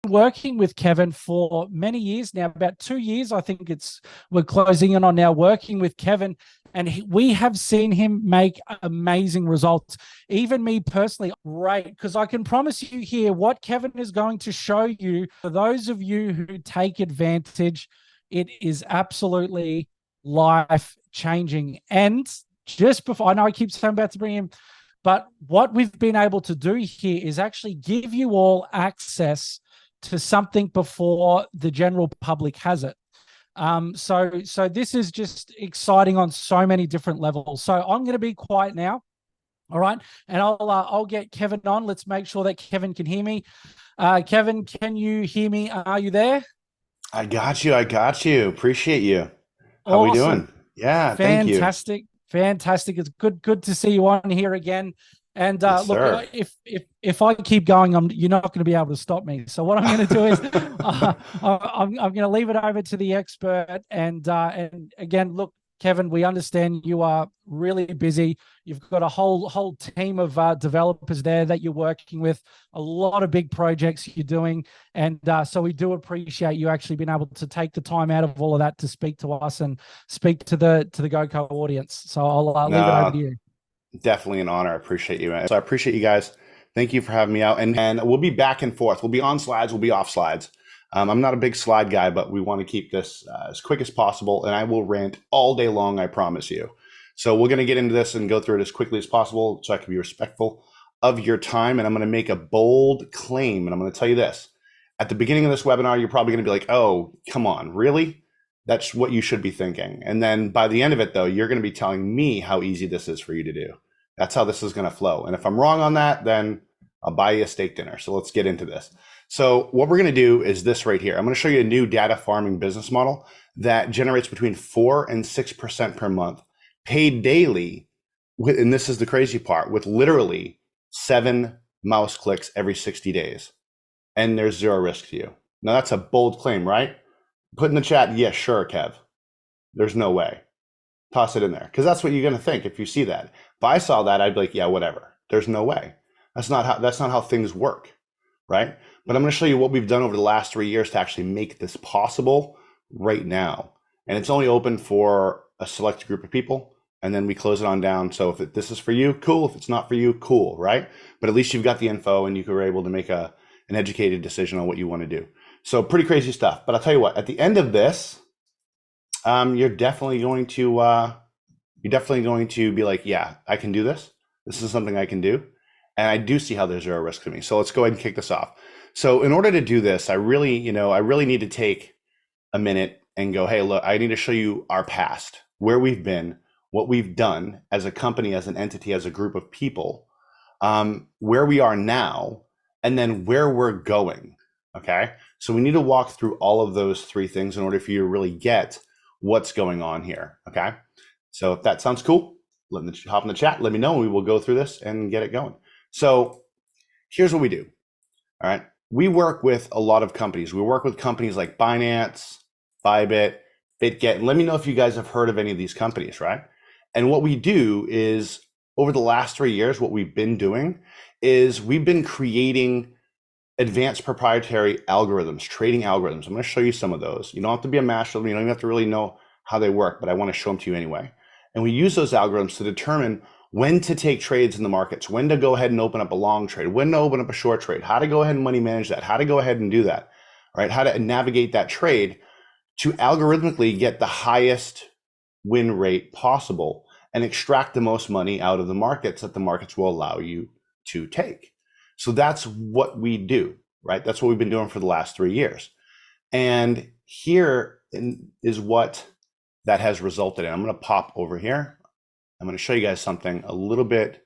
working with Kevin for many years now, about 2 years. I think we're closing in on now working with Kevin, and we have seen him make amazing results. Even me personally, great, because I can promise you here what Kevin is going to show you. For those of you who take advantage, it is absolutely life changing. And just before, I know I keep saying I'm about to bring him, but what we've been able to do here is actually give you all access to something before the general public has it. So this is just exciting on so many different levels. So I'm going to be quiet now. All right. And I'll get Kevin on. Let's make sure that Kevin can hear me. Kevin, can you hear me? Are you there? I got you. I got you. Appreciate you. How we Awesome. doing? Yeah, thank you. Fantastic. Fantastic. It's good to see you on here again. And Yes, look, sir. if I keep going, you're not going to be able to stop me. So what I'm going to do is I'm going to leave it over to the expert. And again, look, Kevin, we understand you are really busy. You've got a whole team of developers there that you're working with, a lot of big projects you're doing, and so we do appreciate you actually being able to take the time out of all of that to speak to us and speak to the GoCo audience. So I'll leave it over to No, you. definitely an honor. I appreciate you, man. So I appreciate you guys. Thank you for having me out. And we'll be back and forth. We'll be on slides. We'll be off slides. I'm not a big slide guy, but we want to keep this as quick as possible. And I will rant all day long, I promise you. So we're going to get into this and go through it as quickly as possible so I can be respectful of your time. And I'm going to make a bold claim. And I'm going to tell you this. At the beginning of this webinar, you're probably going to be like, oh, come on, really? That's what you should be thinking. And then by the end of it, though, you're going to be telling me how easy this is for you to do. That's how this is going to flow. And if I'm wrong on that, then I'll buy you a steak dinner. So let's get into this. So what we're going to do is this right here. I'm going to show you a new data farming business model that generates between 4 and 6% per month, paid daily. And this is the crazy part, with literally 7 mouse clicks every 60 days. And there's zero risk to you. Now that's a bold claim, right? Put in the chat, yes, sure, Kev. There's no way. Toss it in there, because that's what you're going to think if you see that. If I saw that, I'd be like, yeah, whatever. There's no way. That's not how things work, right? But I'm going to show you what we've done over the last 3 years to actually make this possible right now. And it's only open for a select group of people, and then we close it on down. So if this is for you, cool. If it's not for you, cool, right? But at least you've got the info and you were able to make an educated decision on what you want to do. So pretty crazy stuff. But I'll tell you what, at the end of this, you're definitely going to be like, yeah, I can do this. This is something I can do. And I do see how there's zero risk to me. So let's go ahead and kick this off. So in order to do this, I really need to take a minute and go, hey, look, I need to show you our past, where we've been, what we've done as a company, as an entity, as a group of people, where we are now, and then where we're going. Okay. So we need to walk through all of those 3 things in order for you to really get what's going on here. Okay. So if that sounds cool, let me hop in the chat. Let me know. And we will go through this and get it going. So here's what we do. All right. We work with a lot of companies. We work with companies like Binance, Bybit, BitGet. And let me know if you guys have heard of any of these companies, right? And what we do is, over the last 3 years, what we've been doing is we've been creating advanced proprietary algorithms, trading algorithms. I'm going to show you some of those. You don't have to be a master. You don't even have to really know how they work, but I want to show them to you anyway. And we use those algorithms to determine when to take trades in the markets, when to go ahead and open up a long trade, when to open up a short trade, how to go ahead and money manage that, how to go ahead and do that, right? How to navigate that trade to algorithmically get the highest win rate possible and extract the most money out of the markets that the markets will allow you to take. So that's what we do, right? That's what we've been doing for the last 3 years. And here is what that has resulted in. I'm going to pop over here. I'm going to show you guys something a little bit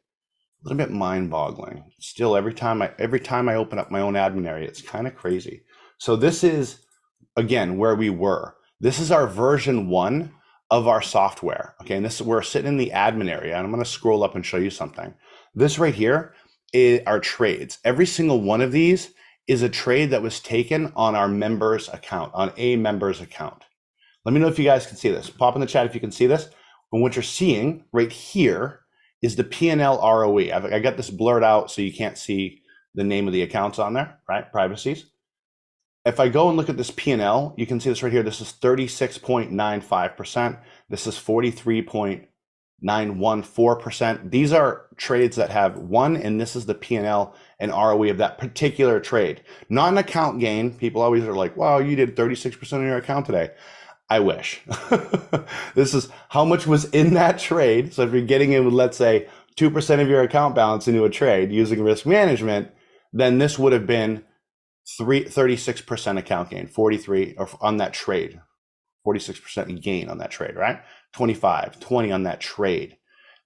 mind-boggling. Still, every time I open up my own admin area, it's kind of crazy. So this is, again, where we were. This is our version 1 of our software. Okay, and we're sitting in the admin area, and I'm going to scroll up and show you something. This right here are trades. Every single one of these is a trade that was taken on our member's account, on a member's account. Let me know if you guys can see this. Pop in the chat if you can see this. And what you're seeing right here is the P&L ROE. I got this blurred out so you can't see the name of the accounts on there, right? Privacies. if I go and look at this P&L, you can see this right here. This is 36.95%. This is 43.914%. These are trades that have won, and this is the P&L and ROE of that particular trade. Not an account gain. People always are like, wow, you did 36% of your account today. I wish. This is how much was in that trade. So if you're getting in with, let's say, 2% of your account balance into a trade using risk management, then this would have been 36% account gain, 43 or on that trade, 46% gain on that trade, right? 25, 20 on that trade.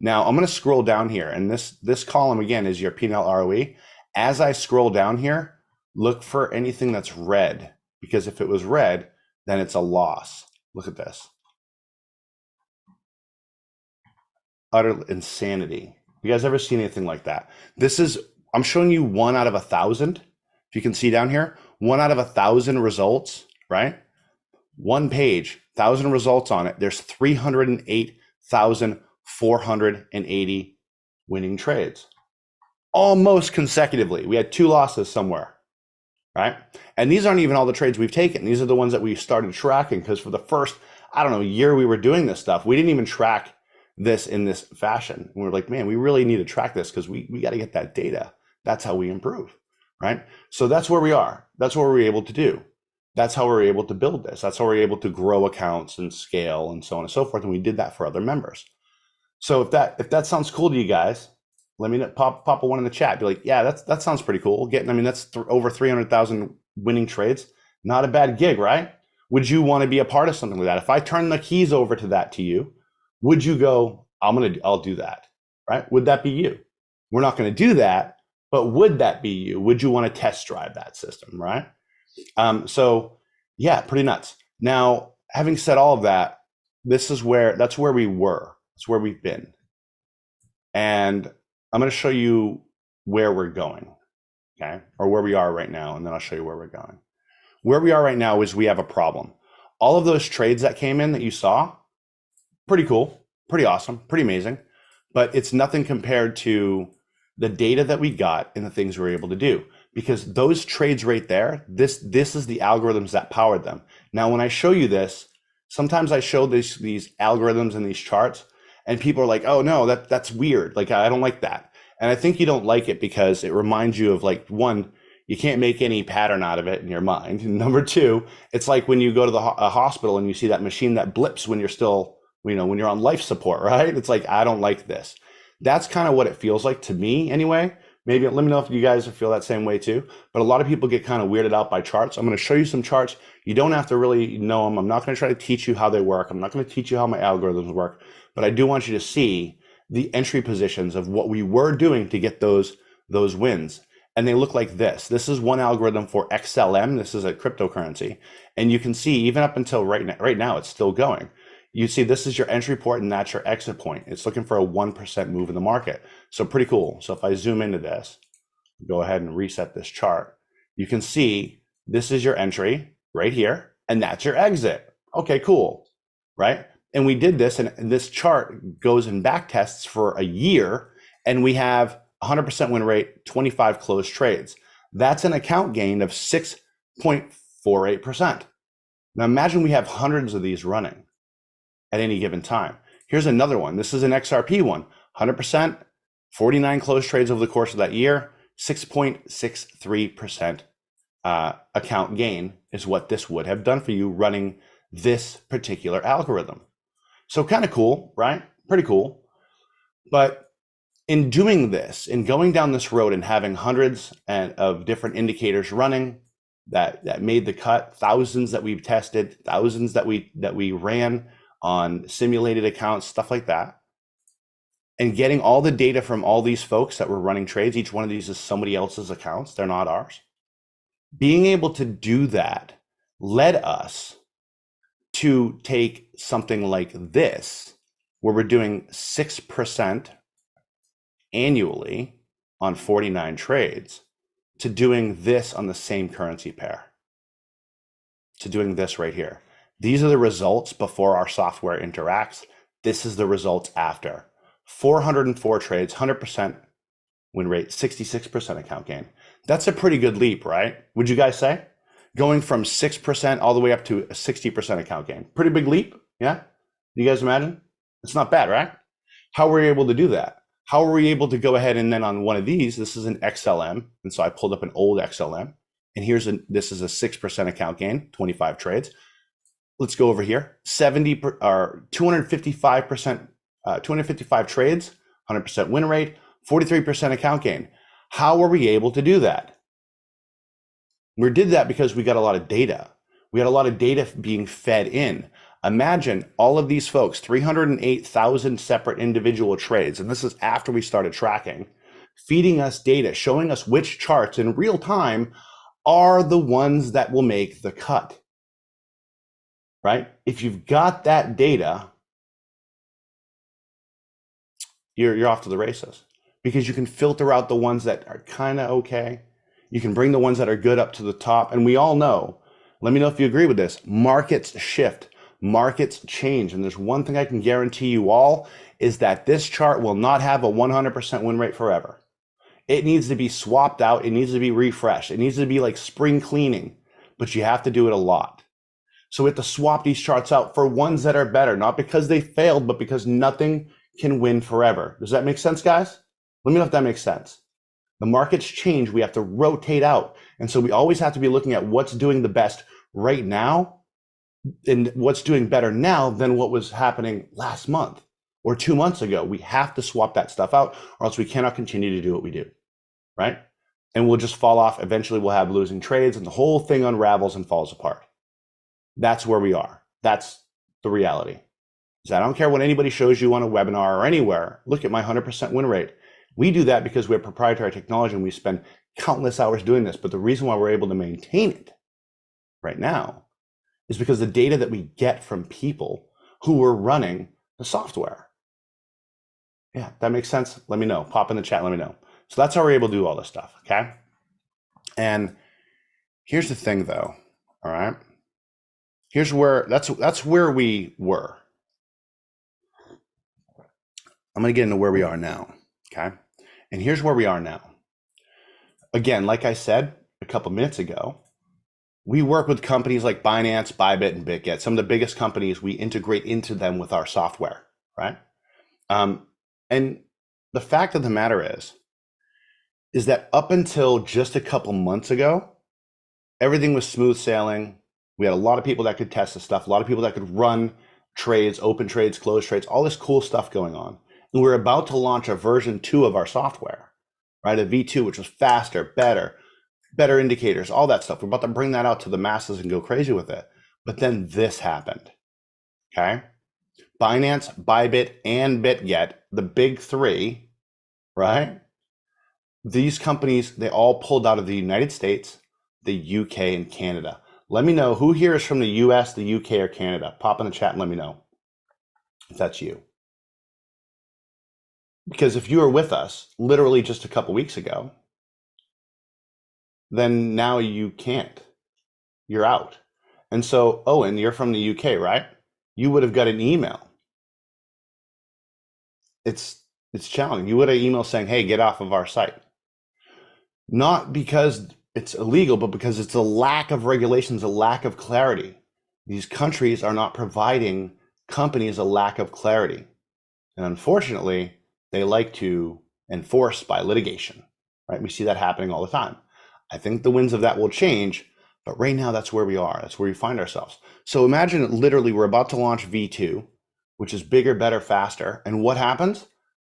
Now I'm going to scroll down here, and this column again is your P&L ROE. As I scroll down here, look for anything that's red, because if it was red, then it's a loss. Look at this. Utter insanity. You guys ever seen anything like that? This is, I'm showing you 1 out of 1,000. If you can see down here, 1 out of 1,000 results, right? One page, 1,000 results on it. There's 308,480 winning trades, almost consecutively. We had 2 losses somewhere, right? And these aren't even all the trades we've taken. These are the ones that we started tracking, because for the first, I don't know, year we were doing this stuff, we didn't even track this in this fashion. And we were like, man, we really need to track this, because we got to get that data. That's how we improve, right? So that's where we are. That's what we're able to do. That's how we're able to build this. That's how we're able to grow accounts and scale and so on and so forth. And we did that for other members. So if that sounds cool to you guys, let me know, pop a one in the chat. Be like, yeah, that sounds pretty cool. I mean, that's over 300,000 winning trades. Not a bad gig, right? Would you want to be a part of something like that? If I turn the keys over to that to you, would you go, I'll do that, right? Would that be you? We're not going to do that, but would that be you? Would you want to test drive that system, right? So yeah, pretty nuts. Now, having said all of that, that's where we were. It's where we've been. And I'm going to show you where we're going, okay? Or where we are right now, and then I'll show you where we're going. Where we are right now is we have a problem. All of those trades that came in that you saw, pretty cool, pretty awesome, pretty amazing, but it's nothing compared to the data that we got and the things we were able to do. Because those trades right there, this is the algorithms that powered them. Now, when I show you this, sometimes I show these algorithms and these charts, and people are like, oh no, that's weird. Like, I don't like that. And I think you don't like it because it reminds you of, like, one, you can't make any pattern out of it in your mind. And number two, it's like when you go to a hospital and you see that machine that blips when you're still, when you're on life support, right? It's like, I don't like this. That's kind of what it feels like to me anyway. Maybe let me know if you guys feel that same way too. But a lot of people get kind of weirded out by charts. I'm going to show you some charts. You don't have to really know them. I'm not going to try to teach you how they work. I'm not going to teach you how my algorithms work. But I do want you to see the entry positions of what we were doing to get those wins. And they look like this. This is one algorithm for XLM. This is a cryptocurrency. And you can see even up until right now, it's still going. You see, this is your entry point and that's your exit point. It's looking for a 1% move in the market. So pretty cool. So if I zoom into this, go ahead and reset this chart, you can see this is your entry right here, and that's your exit. Okay, cool, right? And we did this, and this chart goes and back tests for a year, and we have 100% win rate, 25 closed trades. That's an account gain of 6.48%. Now imagine we have hundreds of these running at any given time. Here's another one. This is an XRP one, 100%, 49 closed trades over the course of that year, 6.63% account gain is what this would have done for you running this particular algorithm. So kind of cool, right? Pretty cool. But in doing this, in going down this road and having hundreds of different indicators running that made the cut, thousands that we've tested, thousands that we ran on simulated accounts, stuff like that, and getting all the data from all these folks that were running trades. Each one of these is somebody else's accounts. They're not ours. Being able to do that led us to take something like this, where we're doing 6% annually on 49 trades, to doing this on the same currency pair, to doing this right here. These are the results before our software interacts. This is the results after. 404 trades, 100% win rate, 66% account gain. That's a pretty good leap, right? Would you guys say? going from 6% all the way up to a 60% account gain. Pretty big leap, yeah? You guys imagine? It's not bad, right? How were we able to do that? How were we able to go ahead and then on one of these, this is an XLM, and so I pulled up an old XLM, and this is a 6% account gain, 25 trades. Let's go over here. 255%, 255 trades, 100% win rate, 43% account gain. How were we able to do that? We did that because we got a lot of data. We had a lot of data being fed in. Imagine all of these folks, 308,000 separate individual trades, and this is after we started tracking, feeding us data, showing us which charts in real time are the ones that will make the cut, right? If you've got that data, you're off to the races, because you can filter out the ones that are kind of okay. You can bring the ones that are good up to the top. And we all know, let me know if you agree with this, markets shift, markets change. And there's one thing I can guarantee you all is that this chart will not have a 100% win rate forever. It needs to be swapped out. It needs to be refreshed. It needs to be like spring cleaning, but you have to do it a lot. So we have to swap these charts out for ones that are better, not because they failed, but because nothing can win forever. Does that make sense, guys? Let me know if that makes sense. The markets change. We have to rotate out. And so we always have to be looking at what's doing the best right now and what's doing better now than what was happening last month or 2 months ago. We have to swap that stuff out, or else we cannot continue to do what we do, right? And we'll just fall off. Eventually we'll have losing trades and the whole thing unravels and falls apart. That's where we are. That's the reality. I don't care what anybody shows you on a webinar or anywhere. Look at my 100% win rate. We do that because we have proprietary technology and we spend countless hours doing this. But the reason why we're able to maintain it right now is because the data that we get from people who are running the software. Yeah, that makes sense. Let me know. Pop in the chat. Let me know. So that's how we're able to do all this stuff. Okay. And here's the thing though. All right. Here's where that's where we were. I'm going to get into where we are now. Okay. And here's where we are now. Again, like I said a couple minutes ago, we work with companies like Binance, Bybit, and BitGet. Some of the biggest companies, we integrate into them with our software, right? And the fact of the matter is that up until just a couple months ago, everything was smooth sailing. We had a lot of people that could test the stuff, a lot of people that could run trades, open trades, close trades, all this cool stuff going on. And we're about to launch a version 2 of our software, right? A V2, which was faster, better indicators, all that stuff. We're about to bring that out to the masses and go crazy with it. But then this happened, okay? Binance, Bybit, and BitGet, the big three, right? These companies, they all pulled out of the United States, the UK, and Canada. Let me know who here is from the US, the UK, or Canada. Pop in the chat and let me know if that's you. Because if you were with us literally just a couple weeks ago, then now you can't. You're out. And so, Owen, you're from the UK, right? You would have got an email. It's challenging. You would have emailed saying, hey, get off of our site. Not because it's illegal, but because it's a lack of regulations, a lack of clarity. These countries are not providing companies a lack of clarity. And unfortunately, they like to enforce by litigation, right? We see that happening all the time. I think the winds of that will change, but right now that's where we are. That's where we find ourselves. So imagine literally we're about to launch V2, which is bigger, better, faster. And what happens?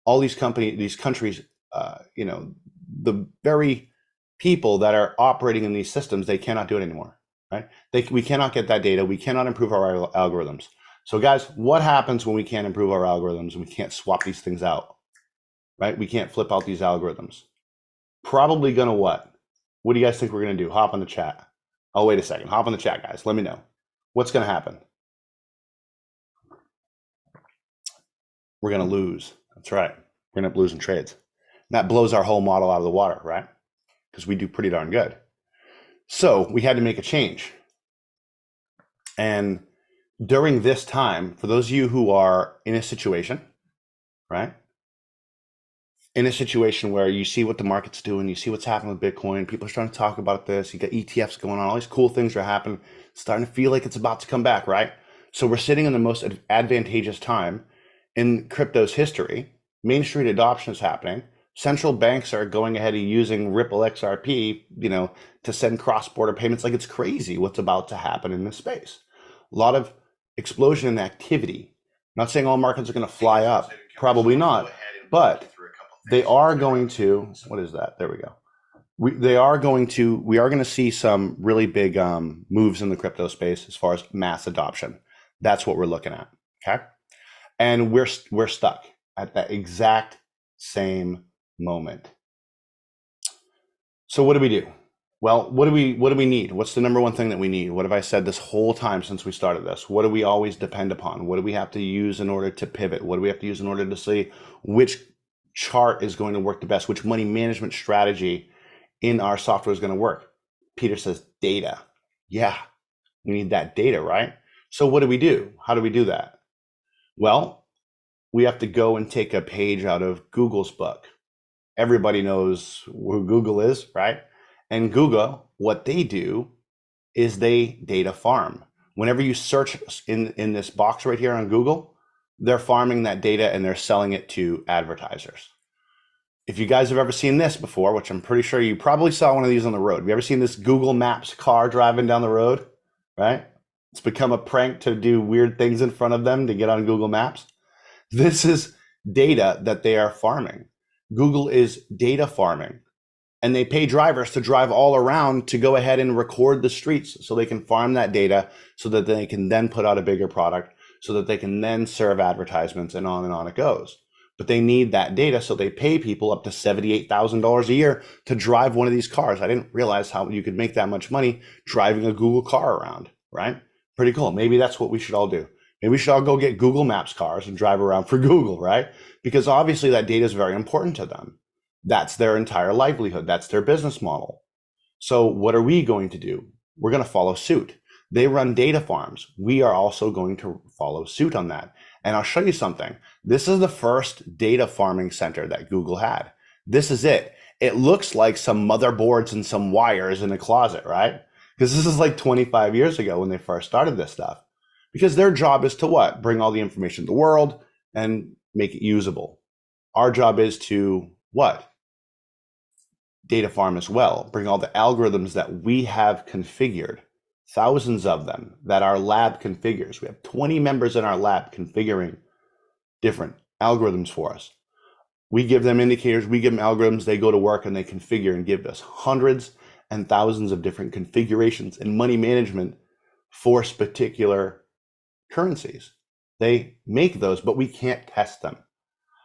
All these companies, these countries, the very people that are operating in these systems, they cannot do it anymore, right? We cannot get that data. We cannot improve our algorithms. So guys, what happens when we can't improve our algorithms and we can't swap these things out, right? We can't flip out these algorithms. Probably gonna what? What do you guys think we're gonna do? Hop on the chat. Oh, wait a second. Hop on the chat, guys. Let me know. What's gonna happen? We're gonna lose. That's right. We're gonna end up losing trades. And that blows our whole model out of the water, right? Because we do pretty darn good. So we had to make a change. And during this time, for those of you who are in a situation, right? in a situation where you see what the market's doing, you see what's happening with Bitcoin, people are starting to talk about this, you got ETFs going on, all these cool things are happening, starting to feel like it's about to come back, right? So we're sitting in the most advantageous time in crypto's history. Main Street adoption is happening. Central banks are going ahead and using Ripple XRP, to send cross-border payments. Like, it's crazy what's about to happen in this space. A lot of explosion in activity. I'm not saying all markets are going to fly up, probably not, but they are going to. What is that? There we go. We are going to see some really big moves in the crypto space as far as mass adoption. That's what we're looking at. Okay, and we're stuck at that exact same moment. So what do we do? Well, what do we need? What's the number one thing that we need? What have I said this whole time since we started this? What do we always depend upon? What do we have to use in order to pivot? What do we have to use in order to see which chart is going to work the best? Which money management strategy in our software is going to work? Peter says data. Yeah, we need that data, right? So what do we do? How do we do that? Well, we have to go and take a page out of Google's book. Everybody knows who Google is, right? And Google, what they do is they data farm. Whenever you search in this box right here on Google, they're farming that data and they're selling it to advertisers. If you guys have ever seen this before, which I'm pretty sure you probably saw one of these on the road. Have you ever seen this Google Maps car driving down the road, right? It's become a prank to do weird things in front of them to get on Google Maps. This is data that they are farming. Google is data farming, and they pay drivers to drive all around to go ahead and record the streets so they can farm that data so that they can then put out a bigger product so that they can then serve advertisements, and on it goes. But they need that data, so they pay people up to $78,000 a year to drive one of these cars. I didn't realize how you could make that much money driving a Google car around, right? Pretty cool. Maybe that's what we should all do. Maybe we should all go get Google Maps cars and drive around for Google, right? Because obviously that data is very important to them. That's their entire livelihood. That's their business model. So what are we going to do? We're going to follow suit. They run data farms. We are also going to follow suit on that. And I'll show you something. This is the first data farming center that Google had. This is it. It looks like some motherboards and some wires in a closet, right? Because this is like 25 years ago when they first started this stuff. Because their job is to what? Bring all the information to the world and make it usable. Our job is to what? Data farm as well. Bring all the algorithms that we have configured, thousands of them that our lab configures. We have 20 members in our lab configuring different algorithms for us. We give them indicators, we give them algorithms, they go to work and they configure and give us hundreds and thousands of different configurations and money management for particular currencies. They make those, but we can't test them.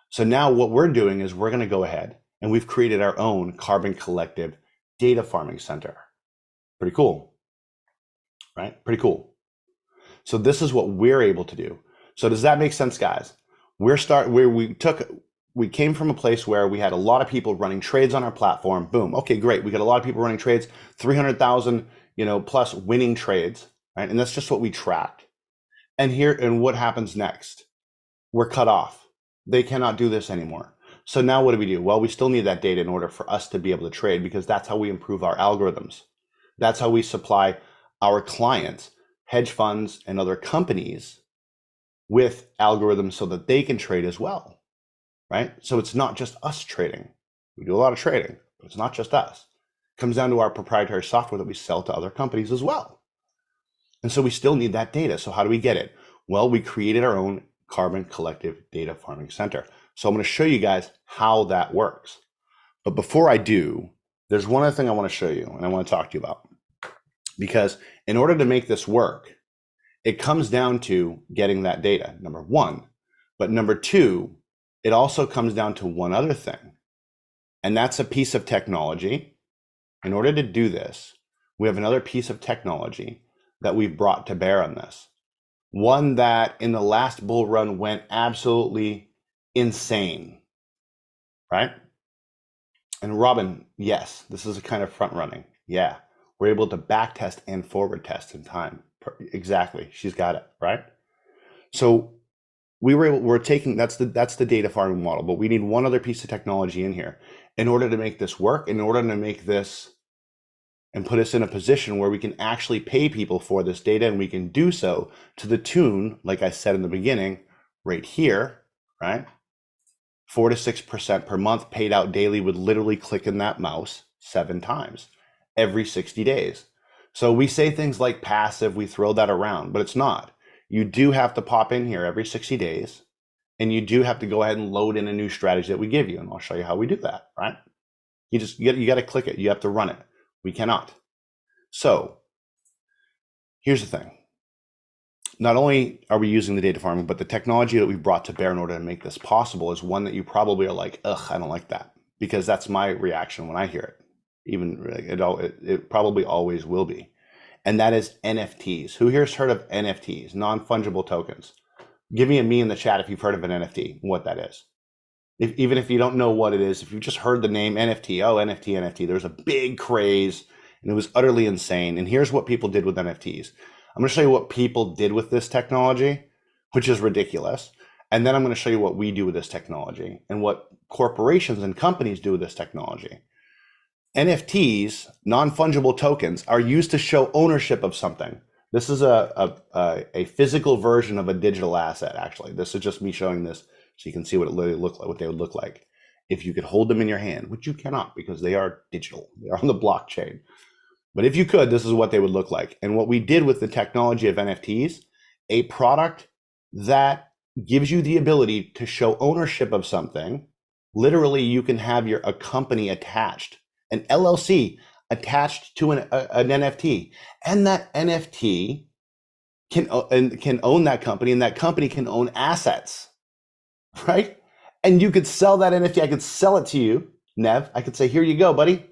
So now what we're doing is we're going to go ahead and we've created our own Carbon Collective data farming center. Pretty cool, right? Pretty cool. So this is what we're able to do. So does that make sense, guys? We came from a place where we had a lot of people running trades on our platform. Boom. Okay, great. We got a lot of people running trades, 300,000, plus winning trades, right? And that's just what we tracked. And what happens next? We're cut off. They cannot do this anymore. So now what do? Well, we still need that data in order for us to be able to trade, because that's how we improve our algorithms. That's how we supply our clients, hedge funds and other companies, with algorithms so that they can trade as well, right? So it's not just us trading. We do a lot of trading, but it's not just us. It comes down to our proprietary software that we sell to other companies as well. And so we still need that data. So how do we get it? Well, we created our own Carbon Collective Data Farming Center. So I'm going to show you guys how that works. But before I do, there's one other thing I want to show you and I want to talk to you about. Because in order to make this work, it comes down to getting that data, number one. But number two, it also comes down to one other thing. And that's a piece of technology. In order to do this, we have another piece of technology that we've brought to bear on this. One that in the last bull run went absolutely insane, right? And Robin, yes, this is a kind of front running. Yeah, we're able to back test and forward test in time. Exactly, she's got it, right? So we're taking, that's the data farming model, but we need one other piece of technology in here in order to make this work, in order to make this and put us in a position where we can actually pay people for this data, and we can do so to the tune, like I said in the beginning, right here, right? 4 to 6% per month paid out daily with literally clicking that mouse 7 times every 60 days. So we say things like passive, we throw that around, but it's not. You do have to pop in here every 60 days, and you do have to go ahead and load in a new strategy that we give you, and I'll show you how we do that, right? You got to click it. You have to run it. We cannot. So here's the thing. Not only are we using the data farming, but the technology that we brought to bear in order to make this possible is one that you probably are like, ugh, I don't like that, because that's my reaction when I hear it. Even it probably always will be. And that is NFTs. Who here's heard of NFTs, non-fungible tokens? Give me a me in the chat if you've heard of an NFT, what that is. Even if you don't know what it is, if you've just heard the name NFT, oh, NFT, there's a big craze and it was utterly insane. And here's what people did with NFTs. I'm going to show you what people did with this technology, which is ridiculous. And then I'm going to show you what we do with this technology and what corporations and companies do with this technology. NFTs, non-fungible tokens, are used to show ownership of something. This is a physical version of a digital asset, actually. This is just me showing this so you can see what it literally look like, what they would look like if you could hold them in your hand, which you cannot because they are digital. They are on the blockchain. But if you could, this is what they would look like. And what we did with the technology of NFTs, a product that gives you the ability to show ownership of something. Literally, you can have a company attached, an LLC attached to an NFT, and that NFT can own that company, and that company can own assets, right? And you could sell that NFT. I could sell it to you, Nev. I could say, here you go, buddy.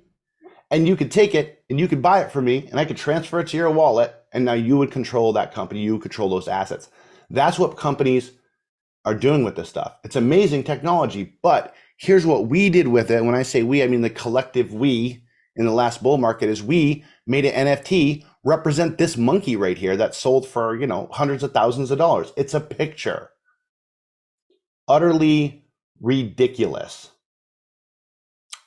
And you could take it and you could buy it for me, and I could transfer it to your wallet. And now you would control that company. You would control those assets. That's what companies are doing with this stuff. It's amazing technology, but here's what we did with it. When I say we, I mean the collective we in the last bull market is we made an NFT represent this monkey right here that sold for, hundreds of thousands of dollars. It's a picture. Utterly ridiculous.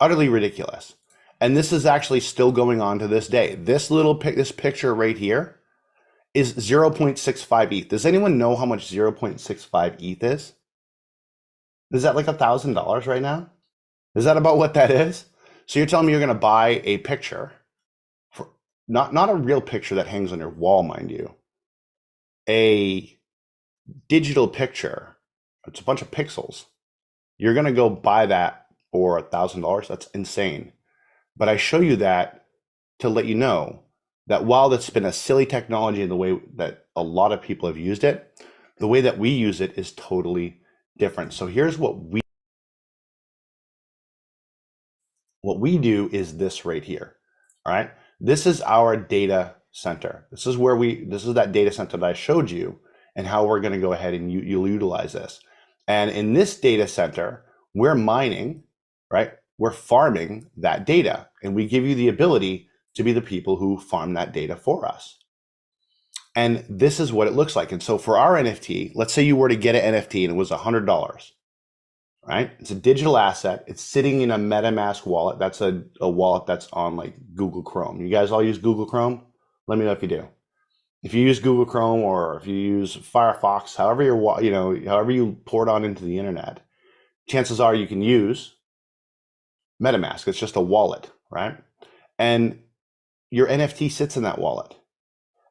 Utterly ridiculous. And this is actually still going on to this day. This picture right here is 0.65 ETH. Does anyone know how much 0.65 ETH is? Is that like $1,000 right now? Is that about what that is? So you're telling me you're going to buy a picture, for not a real picture that hangs on your wall, mind you, a digital picture. It's a bunch of pixels. You're going to go buy that for $1,000? That's insane. But I show you that to let you know that while that's been a silly technology in the way that a lot of people have used it, the way that we use it is totally different. So here's what we do is this right here. All right. This is our data center. This is that data center that I showed you and how we're going to go ahead and you'll utilize this. And in this data center, we're mining, right? We're farming that data, and we give you the ability to be the people who farm that data for us. And this is what it looks like. And so for our NFT, let's say you were to get an NFT and it was $100, right? It's a digital asset. It's sitting in a MetaMask wallet. That's a wallet that's on like Google Chrome. You guys all use Google Chrome? Let me know if you do. If you use Google Chrome or if you use Firefox, however you port on into the internet, chances are you can use MetaMask. It's just a wallet, right? And your NFT sits in that wallet.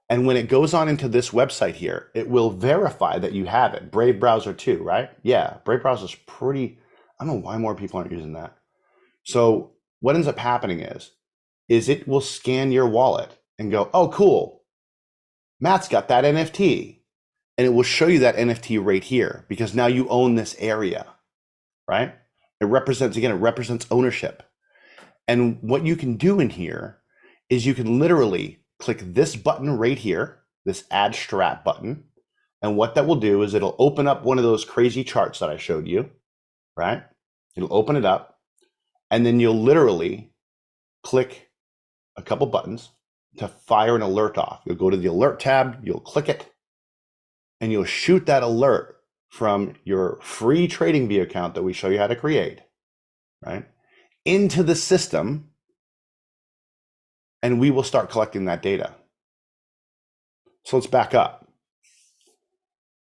And when it goes on into this website here, it will verify that you have it. Brave browser too, right? Yeah, Brave browser is pretty, I don't know why more people aren't using that. So what ends up happening is it will scan your wallet and go, oh, cool. Matt's got that NFT. And it will show you that NFT right here because now you own this area, right? It represents ownership. And what you can do in here is you can literally click this button right here, this add strat button. And what that will do is it'll open up one of those crazy charts that I showed you, right? It'll open it up. And then you'll literally click a couple buttons to fire an alert off. You'll go to the alert tab, you'll click it, and you'll shoot that alert from your free trading view account that we show you how to create, right, into the system, and we will start collecting that data. So let's back up.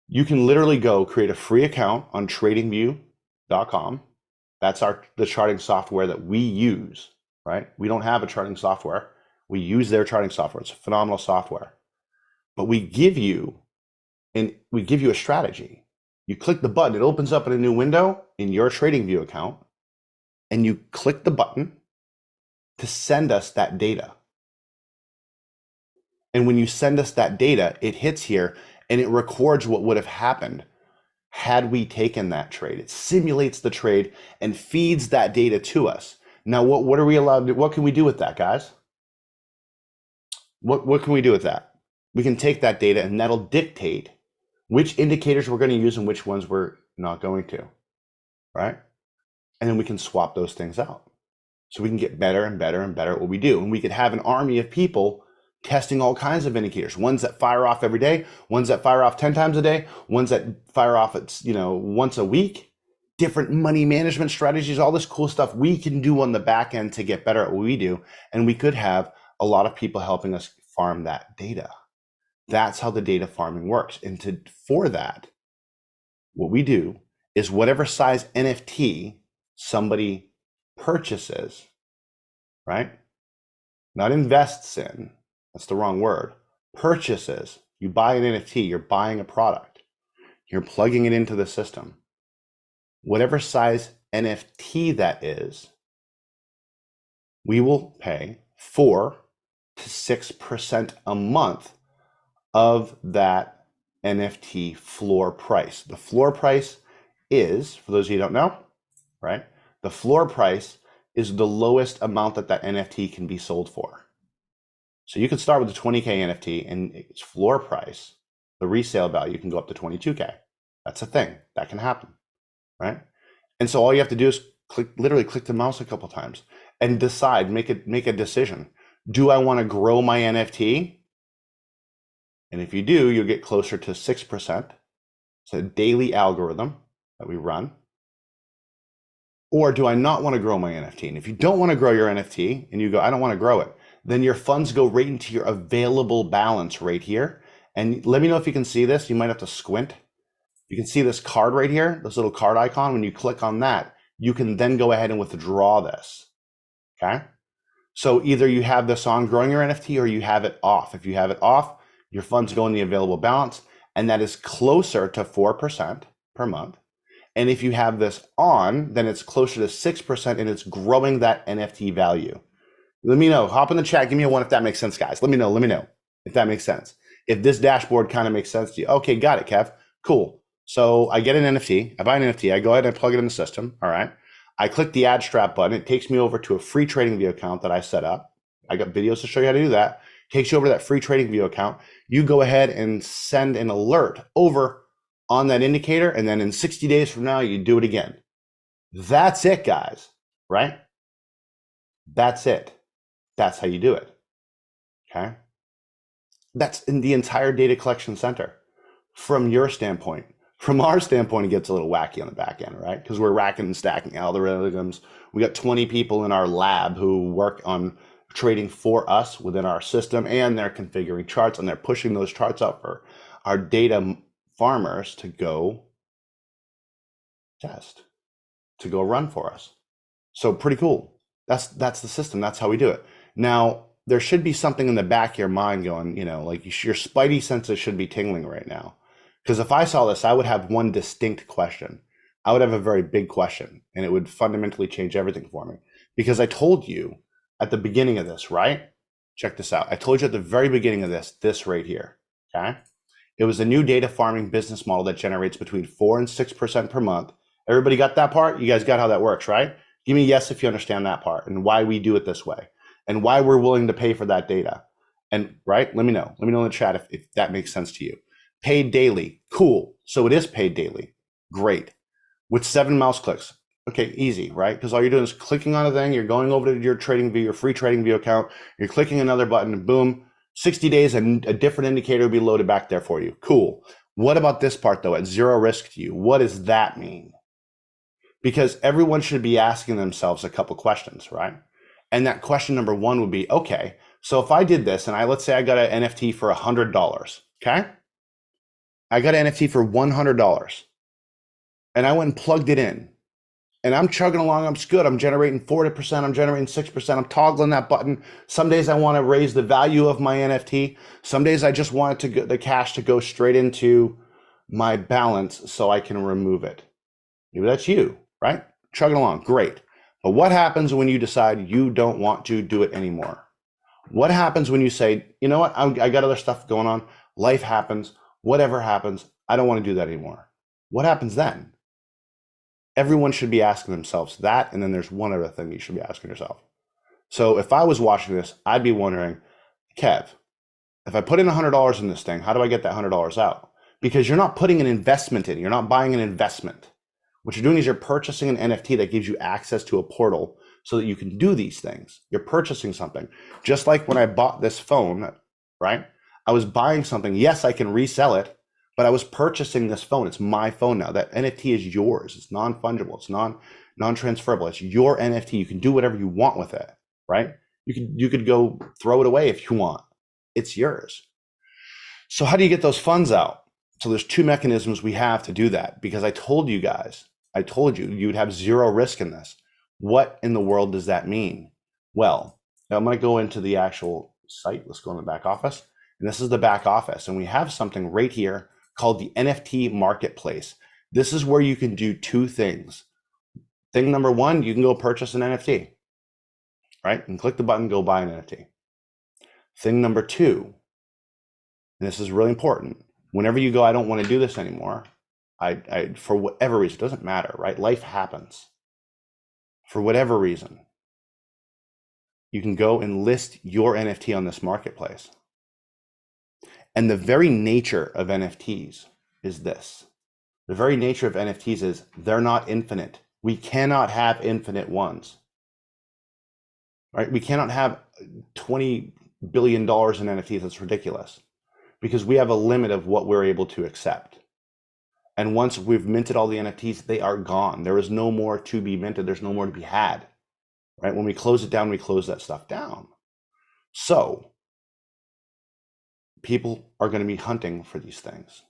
You can literally go create a free account on tradingview.com. That's the charting software that we use, right? We don't have a charting software. We use their charting software. It's a phenomenal software. But we give you a strategy. You click the button, it opens up in a new window in your TradingView account, and you click the button to send us that data. And when you send us that data, it hits here and it records what would have happened had we taken that trade. It simulates the trade and feeds that data to us. Now, what are we allowed to do? What can we do with that, guys? What can we do with that? We can take that data and that'll dictate which indicators we're going to use and which ones we're not going to, right? And then we can swap those things out. So we can get better and better and better at what we do. And we could have an army of people testing all kinds of indicators, ones that fire off every day, ones that fire off 10 times a day, ones that fire off at, once a week, different money management strategies, all this cool stuff we can do on the back end to get better at what we do. And we could have a lot of people helping us farm that data. That's how the data farming works. And for that, what we do is whatever size NFT somebody purchases, right? Not invests in, that's the wrong word. Purchases. You buy an NFT, you're buying a product. You're plugging it into the system. Whatever size NFT that is, we will pay 4 to 6% a month of that NFT floor price. The floor price is, for those of you who don't know, right? The floor price is the lowest amount that NFT can be sold for. So you could start with a 20K NFT and its floor price, the resale value can go up to 22K. That's a thing that can happen, right? And so all you have to do is literally click the mouse a couple times and decide, make a decision. Do I want to grow my NFT? And if you do, you'll get closer to 6%. It's a daily algorithm that we run. Or do I not want to grow my NFT? And if you don't want to grow your NFT and you go, I don't want to grow it, then your funds go right into your available balance right here. And let me know if you can see this. You might have to squint. You can see this card right here, this little card icon. When you click on that, you can then go ahead and withdraw this, okay? So either you have this on growing your NFT or you have it off. If you have it off, your funds go in the available balance, and that is closer to 4% per month. And if you have this on, then it's closer to 6% and it's growing that NFT value. Let me know, hop in the chat, give me a 1 if that makes sense, guys. Let me know if that makes sense. If this dashboard kind of makes sense to you. Okay, got it, Kev, cool. So I get an NFT, I buy an NFT, I go ahead and I plug it in the system, all right? I click the add strap button, it takes me over to a free TradingView account that I set up. I got videos to show you how to do that. Takes you over to that free TradingView account. You go ahead and send an alert over on that indicator, and then in 60 days from now, you do it again. That's it, guys, right? That's it. That's how you do it, okay? That's in the entire data collection center from your standpoint. From our standpoint, it gets a little wacky on the back end, right? Because we're racking and stacking algorithms. We got 20 people in our lab who work on trading for us within our system, and they're configuring charts, and they're pushing those charts up for our data farmers to go test, to go run for us. So pretty cool. That's the system. That's how we do it. Now, there should be something in the back of your mind going, like your spidey senses should be tingling right now. Because if I saw this, I would have one distinct question. I would have a very big question, and it would fundamentally change everything for me. Because I told you at the beginning of this, right? Check this out. I told you at the very beginning of this right here, okay? It was a new data farming business model that generates between 4 and 6% per month. Everybody got that part? You guys got how that works, right? Give me a yes if you understand that part and why we do it this way and why we're willing to pay for that data. And right, let me know in the chat if that makes sense to you. Paid daily, cool. So it is paid daily, great. With 7 mouse clicks, okay, easy, right? Because all you're doing is clicking on a thing, you're going over to your TradingView, your free TradingView account, you're clicking another button, and boom, 60 days and a different indicator will be loaded back there for you. Cool. What about this part though, at zero risk to you? What does that mean? Because everyone should be asking themselves a couple questions, right? And that question number one would be, okay, so if I did this and let's say I got an NFT for $100, okay? I got an NFT for $100 and I went and plugged it in and I'm chugging along. I'm good. I'm generating 40%. I'm generating 6%. I'm toggling that button. Some days I want to raise the value of my NFT. Some days I just want it to the cash to go straight into my balance so I can remove it. Maybe that's you, right? Chugging along. Great. But what happens when you decide you don't want to do it anymore? What happens when you say, you know what? I got other stuff going on. Life happens. Whatever happens, I don't want to do that anymore. What happens then? Everyone should be asking themselves that. And then there's one other thing you should be asking yourself. So if I was watching this, I'd be wondering, Kev, if I put in $100 in this thing, how do I get that $100 out? Because you're not putting an investment in. You're not buying an investment. What you're doing is you're purchasing an NFT that gives you access to a portal so that you can do these things. You're purchasing something. Just like when I bought this phone, right? I was buying something. Yes, I can resell it, but I was purchasing this phone. It's my phone now. That NFT is yours. It's non-fungible. It's non-transferable. It's your NFT. You can do whatever you want with it, right? You could go throw it away if you want. It's yours. So how do you get those funds out? So there's two mechanisms we have to do that, because I told you guys, you'd have zero risk in this. What in the world does that mean? Well, I'm going to go into the actual site. Let's go in the back office. And this is the back office. And we have something right here called the NFT marketplace. This is where you can do two things. Thing number one, you can go purchase an NFT, right? And click the button, go buy an NFT. Thing number two, and this is really important. Whenever you go, I don't want to do this anymore. I for whatever reason, it doesn't matter, right? Life happens. For whatever reason, you can go and list your NFT on this marketplace. And the very nature of NFTs is this. The very nature of NFTs is they're not infinite. We cannot have infinite ones, right? We cannot have $20 billion in NFTs. That's ridiculous, because we have a limit of what we're able to accept. And once we've minted all the NFTs, they are gone. There is no more to be minted. There's no more to be had, right? When we close it down, we close that stuff down. So people are going to be hunting for these things.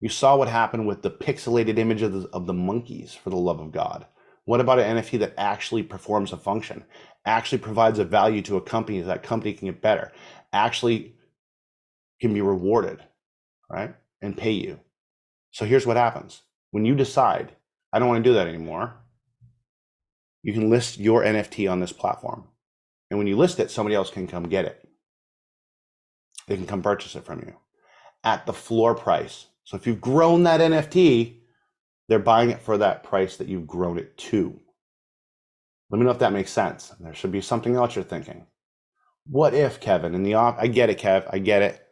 You saw what happened with the pixelated image of the monkeys, for the love of God. What about an NFT that actually performs a function, actually provides a value to a company, that company can get better, actually can be rewarded, right? And pay you. So here's what happens. When you decide, I don't want to do that anymore, you can list your NFT on this platform. And when you list it, somebody else can come get it. They can come purchase it from you at the floor price. So if you've grown that NFT, they're buying it for that price that you've grown it to. Let me know if that makes sense. There should be something else you're thinking. What if, Kevin, I get it, Kev, I get it.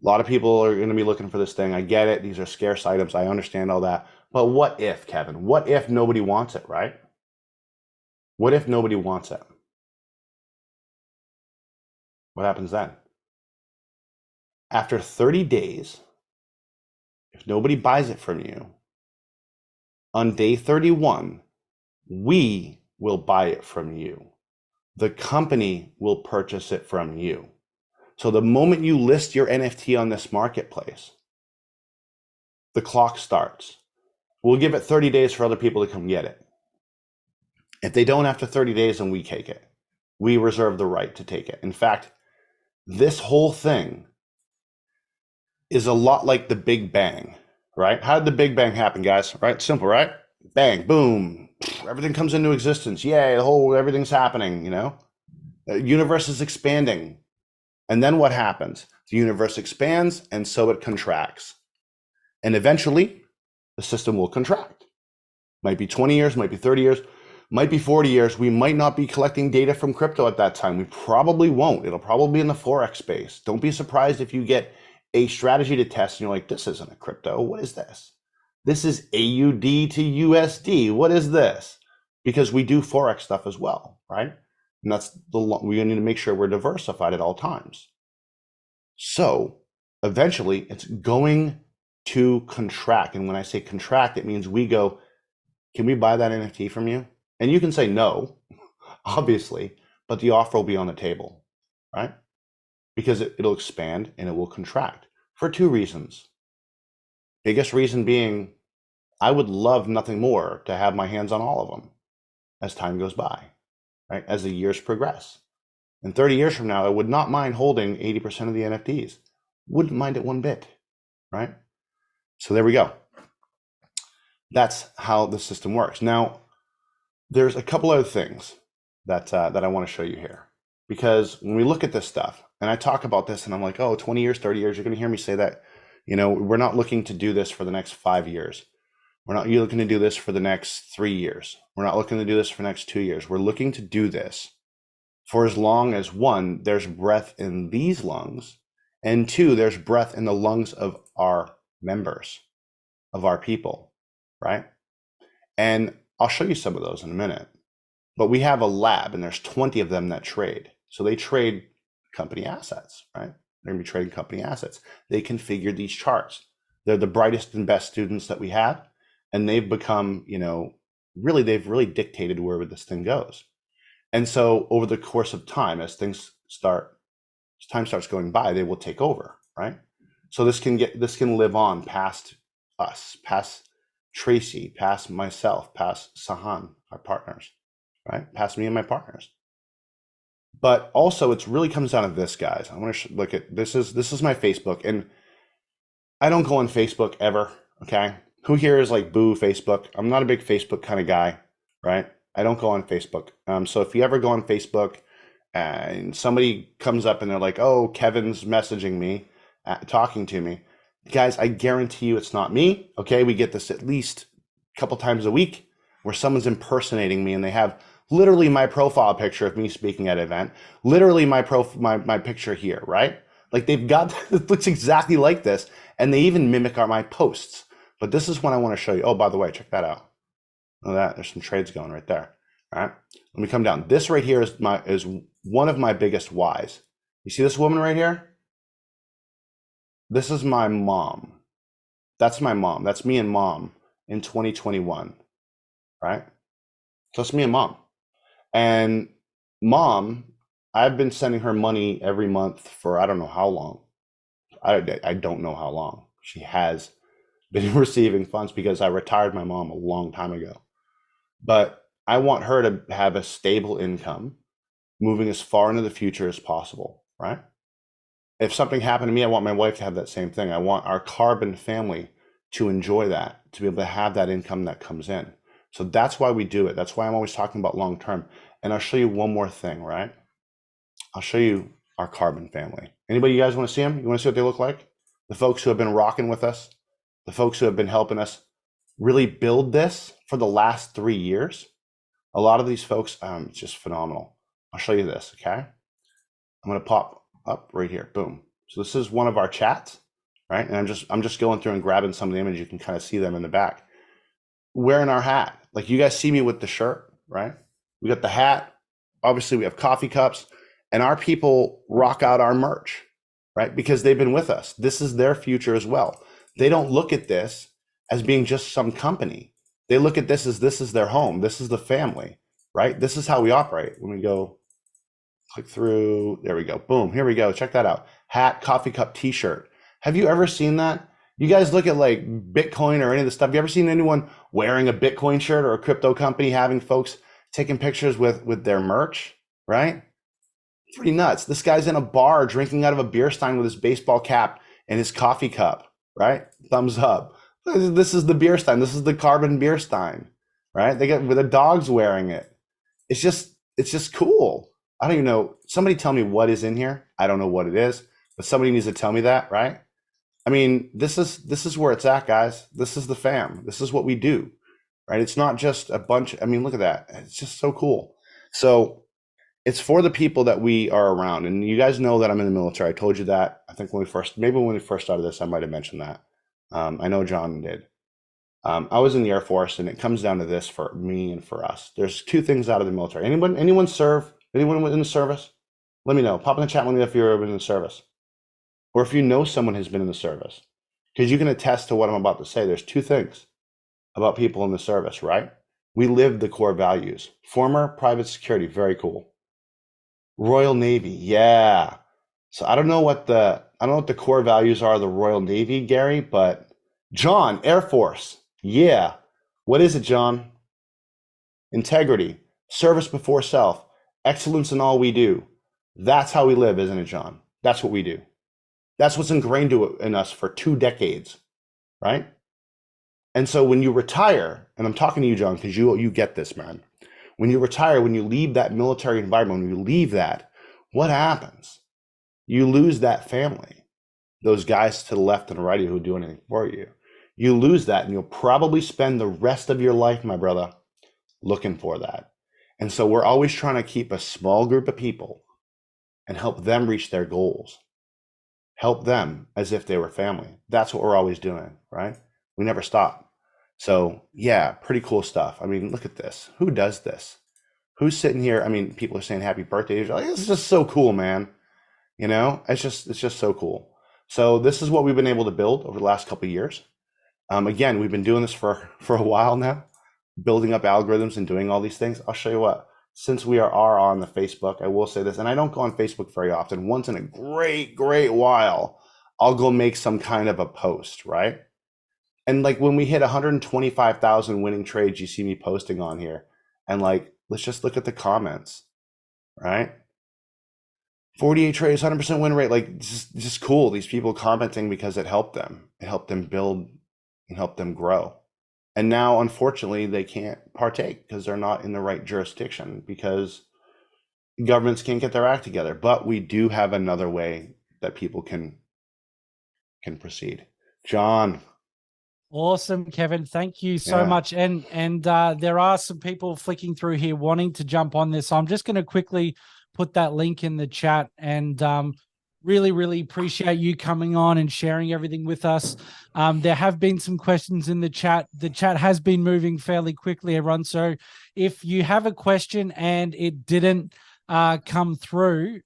A lot of people are going to be looking for this thing. I get it. These are scarce items. I understand all that. But what if, Kevin? What if nobody wants it, right? What if nobody wants it? What happens then? After 30 days, if nobody buys it from you, on day 31, we will buy it from you. The company will purchase it from you. So the moment you list your NFT on this marketplace, the clock starts. We'll give it 30 days for other people to come get it. If they don't after 30 days, then we take it. We reserve the right to take it. In fact, this whole thing is a lot like the Big Bang, right? How did the Big Bang happen, guys? Right? Simple, right? Bang, boom, everything comes into existence. Yay, everything's happening, you know? The universe is expanding. And then what happens? The universe expands, and so it contracts. And eventually, the system will contract. Might be 20 years, might be 30 years, might be 40 years. We might not be collecting data from crypto at that time. We probably won't. It'll probably be in the Forex space. Don't be surprised if you get a strategy to test and you're like, this isn't a crypto. What is this? This is AUD to USD. What is this? Because we do Forex stuff as well, right? And that's we need to make sure we're diversified at all times. So eventually it's going to contract. And when I say contract, it means we go, can we buy that NFT from you? And you can say no, obviously, but the offer will be on the table, right? Because it'll expand and it will contract for two reasons. Biggest reason being, I would love nothing more to have my hands on all of them as time goes by, right? As the years progress. And 30 years from now, I would not mind holding 80% of the NFTs. Wouldn't mind it one bit, right? So there we go. That's how the system works. Now, there's a couple other things that I want to show you here. Because when we look at this stuff, and I talk about this and I'm like, oh, 20 years, 30 years, you're going to hear me say that, we're not looking to do this for the next 5 years. We're not looking to do this for the next 3 years. We're not looking to do this for the next 2 years. We're looking to do this for as long as, one, there's breath in these lungs, and two, there's breath in the lungs of our members, of our people, right? And I'll show you some of those in a minute. But we have a lab, and there's 20 of them that trade. So they trade company assets, right? They're going to be trading company assets. They configure these charts. They're the brightest and best students that we have, and they've become, they've really dictated where this thing goes. And so over the course of time, as time starts going by, they will take over, right? So this can live on past us, past Tracy, past myself, past Sahan, our partners, right? Past me and my partners. But also, it really comes down to this, guys. I want to look at this. Is my Facebook, and I don't go on Facebook ever. Okay, who here is like boo Facebook? I'm not a big Facebook kind of guy, right? I don't go on Facebook. So if you ever go on Facebook and somebody comes up and they're like, "Oh, Kevin's messaging me, talking to me," guys, I guarantee you it's not me. Okay, we get this at least a couple times a week where someone's impersonating me and they have literally my profile picture of me speaking at an event, literally my picture here, right? Like they've got, it looks exactly like this, and they even mimic my posts. But this is what I want to show you. Oh, by the way, check that out. Look at that, there's some trades going right there. All right, let me come down. This right here is one of my biggest whys. You see this woman right here? This is my mom. That's my mom. That's me and mom in 2021, right? So it's me and mom. And mom, I've been sending her money every month for I don't know how long. I don't know how long. She has been receiving funds because I retired my mom a long time ago. But I want her to have a stable income moving as far into the future as possible, right? If something happened to me, I want my wife to have that same thing. I want our carbon family to enjoy that, to be able to have that income that comes in. So that's why we do it. That's why I'm always talking about long term. And I'll show you one more thing, right? I'll show you our carbon family. Anybody, you guys want to see them? You want to see what they look like? The folks who have been rocking with us, the folks who have been helping us really build this for the last 3 years. A lot of these folks, it's just phenomenal. I'll show you this, okay? I'm going to pop up right here. Boom. So this is one of our chats, right? And I'm just going through and grabbing some of the images. You can kind of see them in the back. Wearing our hat. Like you guys see me with the shirt, right? We got the hat. Obviously, we have coffee cups. And our people rock out our merch, right? Because they've been with us. This is their future as well. They don't look at this as being just some company. They look at this as this is their home. This is the family, right? This is how we operate. When we go click through, there we go. Boom, here we go. Check that out. Hat, coffee cup, t-shirt. Have you ever seen that? You guys look at like Bitcoin or any of the stuff. Have you ever seen anyone wearing a Bitcoin shirt or a crypto company having folks taking pictures with their merch, right? Pretty nuts. This guy's in a bar drinking out of a beer stein with his baseball cap and his coffee cup, right? Thumbs up. This is the beer stein. This is the carbon beer stein, right? They got with the dogs wearing it. It's just cool. I don't even know. Somebody tell me what is in here. I don't know what it is, but somebody needs to tell me that, right? I mean, this is where it's at, guys. This is the fam. This is what we do, right? It's not just a bunch. I mean, look at that. It's just so cool. So it's for the people that we are around. And you guys know that I'm in the military. I told you that. I think when we first started this, I might have mentioned that. I know John did. I was in the Air Force, and it comes down to this for me and for us. There's two things out of the military. Anyone serve? Anyone in the service? Let me know. Pop in the chat. Let me know if you've ever been in the service, or if you know someone who's been in the service. because you can attest to what I'm about to say. There's two things about people in the service, right? We live the core values. Former private security, very cool. Royal Navy, yeah. So I don't know what the core values are of the Royal Navy, Gary, but John, Air Force, yeah. What is it, John? Integrity, service before self, excellence in all we do. That's how we live, isn't it, John? That's what we do. That's what's ingrained in us for 2 decades, right? And so when you retire, and I'm talking to you, John, because you get this, man. When you retire, when you leave that military environment, when you leave that, what happens? You lose that family, those guys to the left and the right of you who do anything for you. You lose that, and you'll probably spend the rest of your life, my brother, looking for that. And so we're always trying to keep a small group of people and help them reach their goals. Help them as if they were family. That's what we're always doing, right? We never stop. So yeah, pretty cool stuff. I mean, look at this. Who does this? Who's sitting here? I mean, people are saying happy birthday. You're like, this is just so cool, man. You know, it's just so cool. So this is what we've been able to build over the last couple of years. Again, we've been doing this for a while now, building up algorithms and doing all these things. I'll show you what. Since we are on the Facebook, I will say this, and I don't go on Facebook very often. Once in a great while, I'll go make some kind of a post, right? And like when we hit 125,000 winning trades, you see me posting on here. And like, let's just look at the comments, right? 48 trades, 100% win rate. Like, just cool. These people commenting because it helped them. It helped them build and help them grow. And now, unfortunately, they can't partake because they're not in the right jurisdiction because governments can't get their act together. But we do have another way that people can proceed. John. Awesome, Kevin. Thank you so much. And there are some people flicking through here wanting to jump on this. So I'm just going to quickly put that link in the chat and really appreciate you coming on and sharing everything with us. There have been some questions in the chat. The chat has been moving fairly quickly, everyone. So if you have a question and it didn't come through,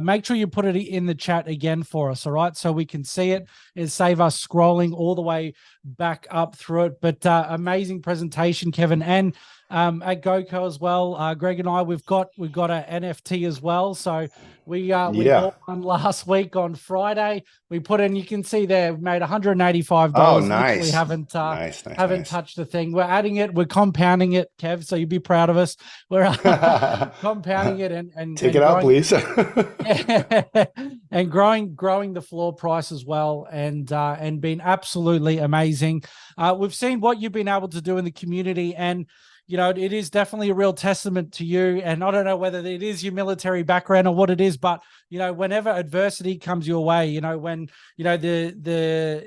make sure you put it in the chat again for us, all right? So we can see it and save us scrolling all the way back up through it. But amazing presentation, Kevin. And at GoCo as well, Greg and I, we've got an NFT as well. So we bought one last week on Friday. We put in, you can see there, we made $185. Oh, nice. Literally haven't nice. touched a thing. We're adding it, we're compounding it, Kev. So you'd be proud of us. We're compounding it and take it out, please. and growing the floor price as well, and been absolutely amazing. We've seen what you've been able to do in the community, and you know, it is definitely a real testament to you. And I don't know whether it is your military background or what it is, but you know, whenever adversity comes your way, you know, when you know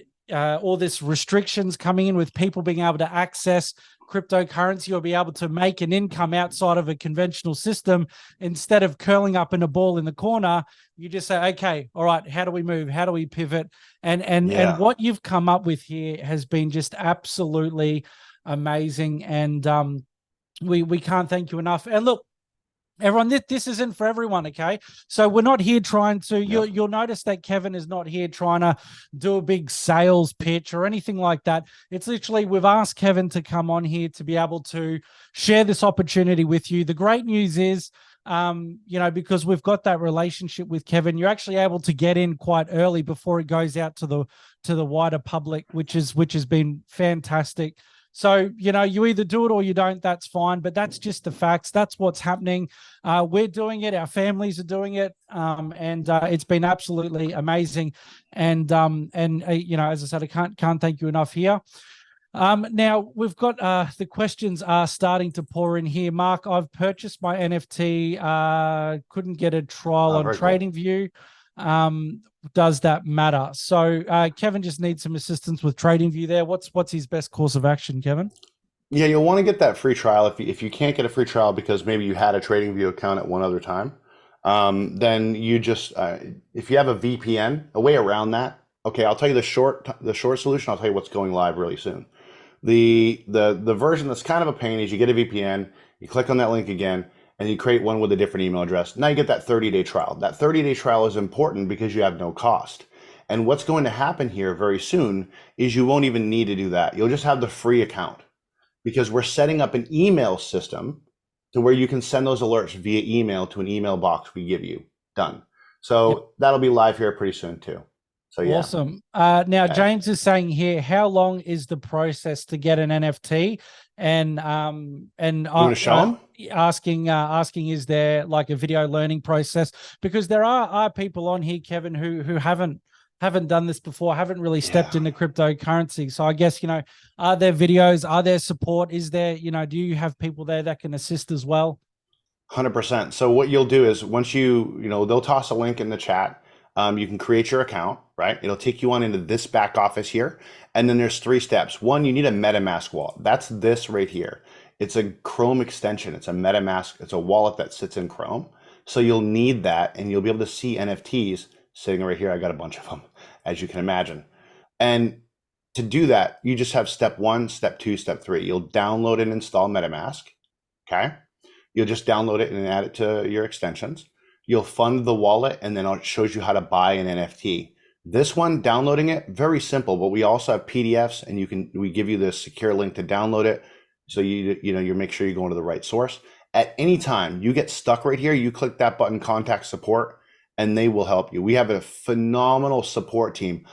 all this restrictions coming in with people being able to access cryptocurrency or be able to make an income outside of a conventional system, instead of curling up in a ball in the corner, you just say, okay, all right, how do we move? How do we pivot? And what you've come up with here has been just absolutely amazing. And we can't thank you enough. And look, everyone, this isn't for everyone, okay? So we're not here trying to, you'll notice that Kevin is not here trying to do a big sales pitch or anything like that. It's literally, we've asked Kevin to come on here to be able to share this opportunity with you. The great news is, you know, because we've got that relationship with Kevin, you're actually able to get in quite early before it goes out to the wider public, which has been fantastic. So, you know, you either do it or you don't, that's fine, but that's just the facts. That's what's happening. We're doing it. Our families are doing it. And it's been absolutely amazing. And you know, as I said, I can't thank you enough here. Now we've got the questions are starting to pour in here. Mark, I've purchased my NFT. Couldn't get a trial on TradingView. Does that matter? So Kevin just needs some assistance with TradingView there. What's his best course of action, Kevin? Yeah, you'll want to get that free trial. If you can't get a free trial because maybe you had a TradingView account at one other time, then you just if you have a VPN, a way around that. Okay, I'll tell you the short solution. I'll tell you what's going live really soon. The version that's kind of a pain is you get a VPN, you click on that link again, and you create one with a different email address. Now you get that 30-day trial. That 30-day trial is important because you have no cost. And what's going to happen here very soon is you won't even need to do that. You'll just have the free account because we're setting up an email system to where you can send those alerts via email to an email box we give you. Done. So that'll be live here pretty soon too. So yeah. Awesome. Now James is saying here, how long is the process to get an NFT? And show him? asking, is there like a video learning process? Because there are people on here, Kevin, who haven't done this before, haven't really stepped into cryptocurrency. So I guess, are there videos? Are there support? Is there, do you have people there that can assist as well? 100%. So what you'll do is once they'll toss a link in the chat. You can create your account, right? It'll take you on into this back office here. And then there's 3 steps. One, you need a MetaMask wallet. That's this right here. It's a Chrome extension. It's a MetaMask. It's a wallet that sits in Chrome. So you'll need that and you'll be able to see NFTs sitting right here. I got a bunch of them, as you can imagine. And to do that, you just have step 1, step 2, step 3. You'll download and install MetaMask, okay? You'll just download it and add it to your extensions. You'll fund the wallet, and then it shows you how to buy an NFT. This one, downloading it, very simple, but we also have PDFs, and we give you the secure link to download it. So you make sure you're going to the right source. At any time you get stuck right here, you click that button, contact support, and they will help you. We have a phenomenal support team,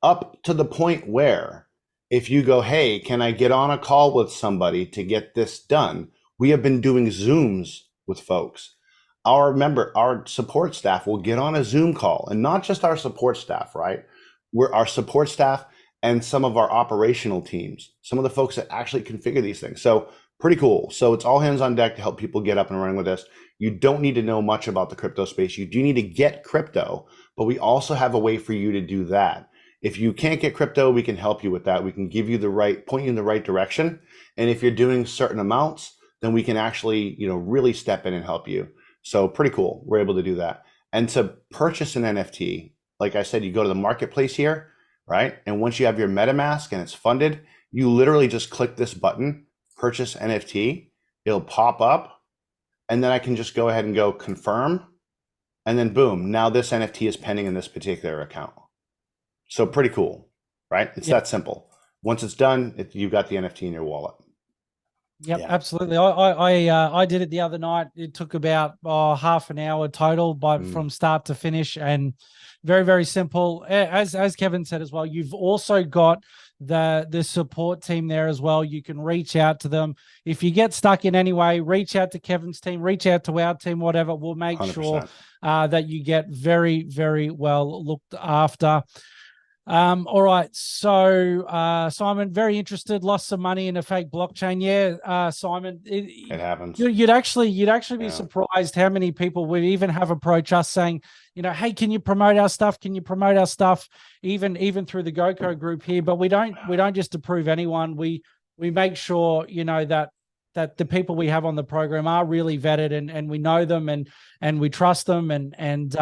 up to the point where if you go, hey, can I get on a call with somebody to get this done? We have been doing Zooms with folks. Our support staff will get on a Zoom call, and not just our support staff, right? Our support staff and some of our operational teams, some of the folks that actually configure these things. So pretty cool. So it's all hands on deck to help people get up and running with this. You don't need to know much about the crypto space. You do need to get crypto, but we also have a way for you to do that. If you can't get crypto, we can help you with that. We can give you point you in the right direction. And if you're doing certain amounts, then we can actually, really step in and help you. So pretty cool. We're able to do that. And to purchase an NFT, like I said, you go to the marketplace here, right? And once you have your MetaMask and it's funded, you literally just click this button, purchase NFT. It'll pop up, and then I can just go ahead and go confirm. And then boom, now this NFT is pending in this particular account. So pretty cool, right? It's that simple. Once it's done, you've got the NFT in your wallet. Yep, absolutely. I did it the other night. It took about half an hour total, but from start to finish, and very, very simple. As Kevin said as well, you've also got the support team there as well. You can reach out to them. If you get stuck in any way, reach out to Kevin's team, reach out to our team, whatever. We'll make 100%. Sure that you get very, very well looked after. All right. So, Simon, very interested, lost some money in a fake blockchain. Yeah. Simon, it happens. You'd actually be surprised how many people would even have approached us saying, hey, can you promote our stuff? Can you promote our stuff? Even through the GoCo group here, but we don't just approve anyone. We make sure, that the people we have on the program are really vetted and we know them and we trust them and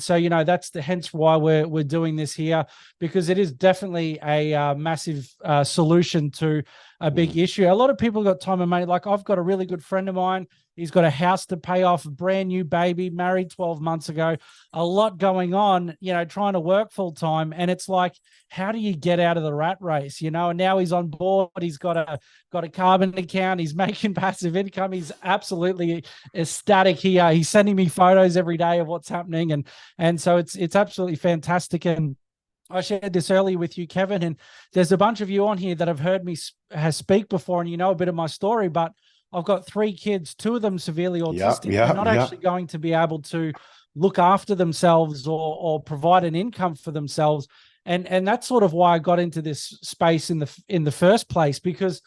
so that's hence why we're doing this here, because it is definitely a massive solution to a big issue. A lot of people got time and money. Like I've got a really good friend of mine. He's got a house to pay off, a brand new baby, married 12 months ago, a lot going on, trying to work full time. And it's like, how do you get out of the rat race? And now he's on board. He's got a carbon account. He's making passive income. He's absolutely ecstatic here. He's sending me photos every day of what's happening. And so it's absolutely fantastic. And I shared this earlier with you, Kevin, and there's a bunch of you on here that have heard me speak before, and a bit of my story, but I've got 3 kids, 2 of them severely autistic. They're not actually going to be able to look after themselves or provide an income for themselves. And that's sort of why I got into this space in the first place, because,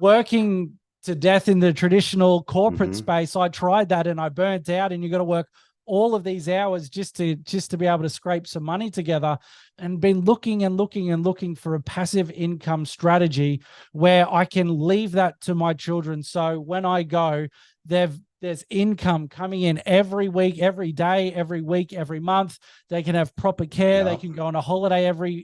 working to death in the traditional corporate space, I tried that and I burnt out, and you got to work all of these hours just to be able to scrape some money together, and been looking for a passive income strategy where I can leave that to my children. So when I go, there's income coming in every week, every day, every week, every month. They can have proper care. They can go on a holiday every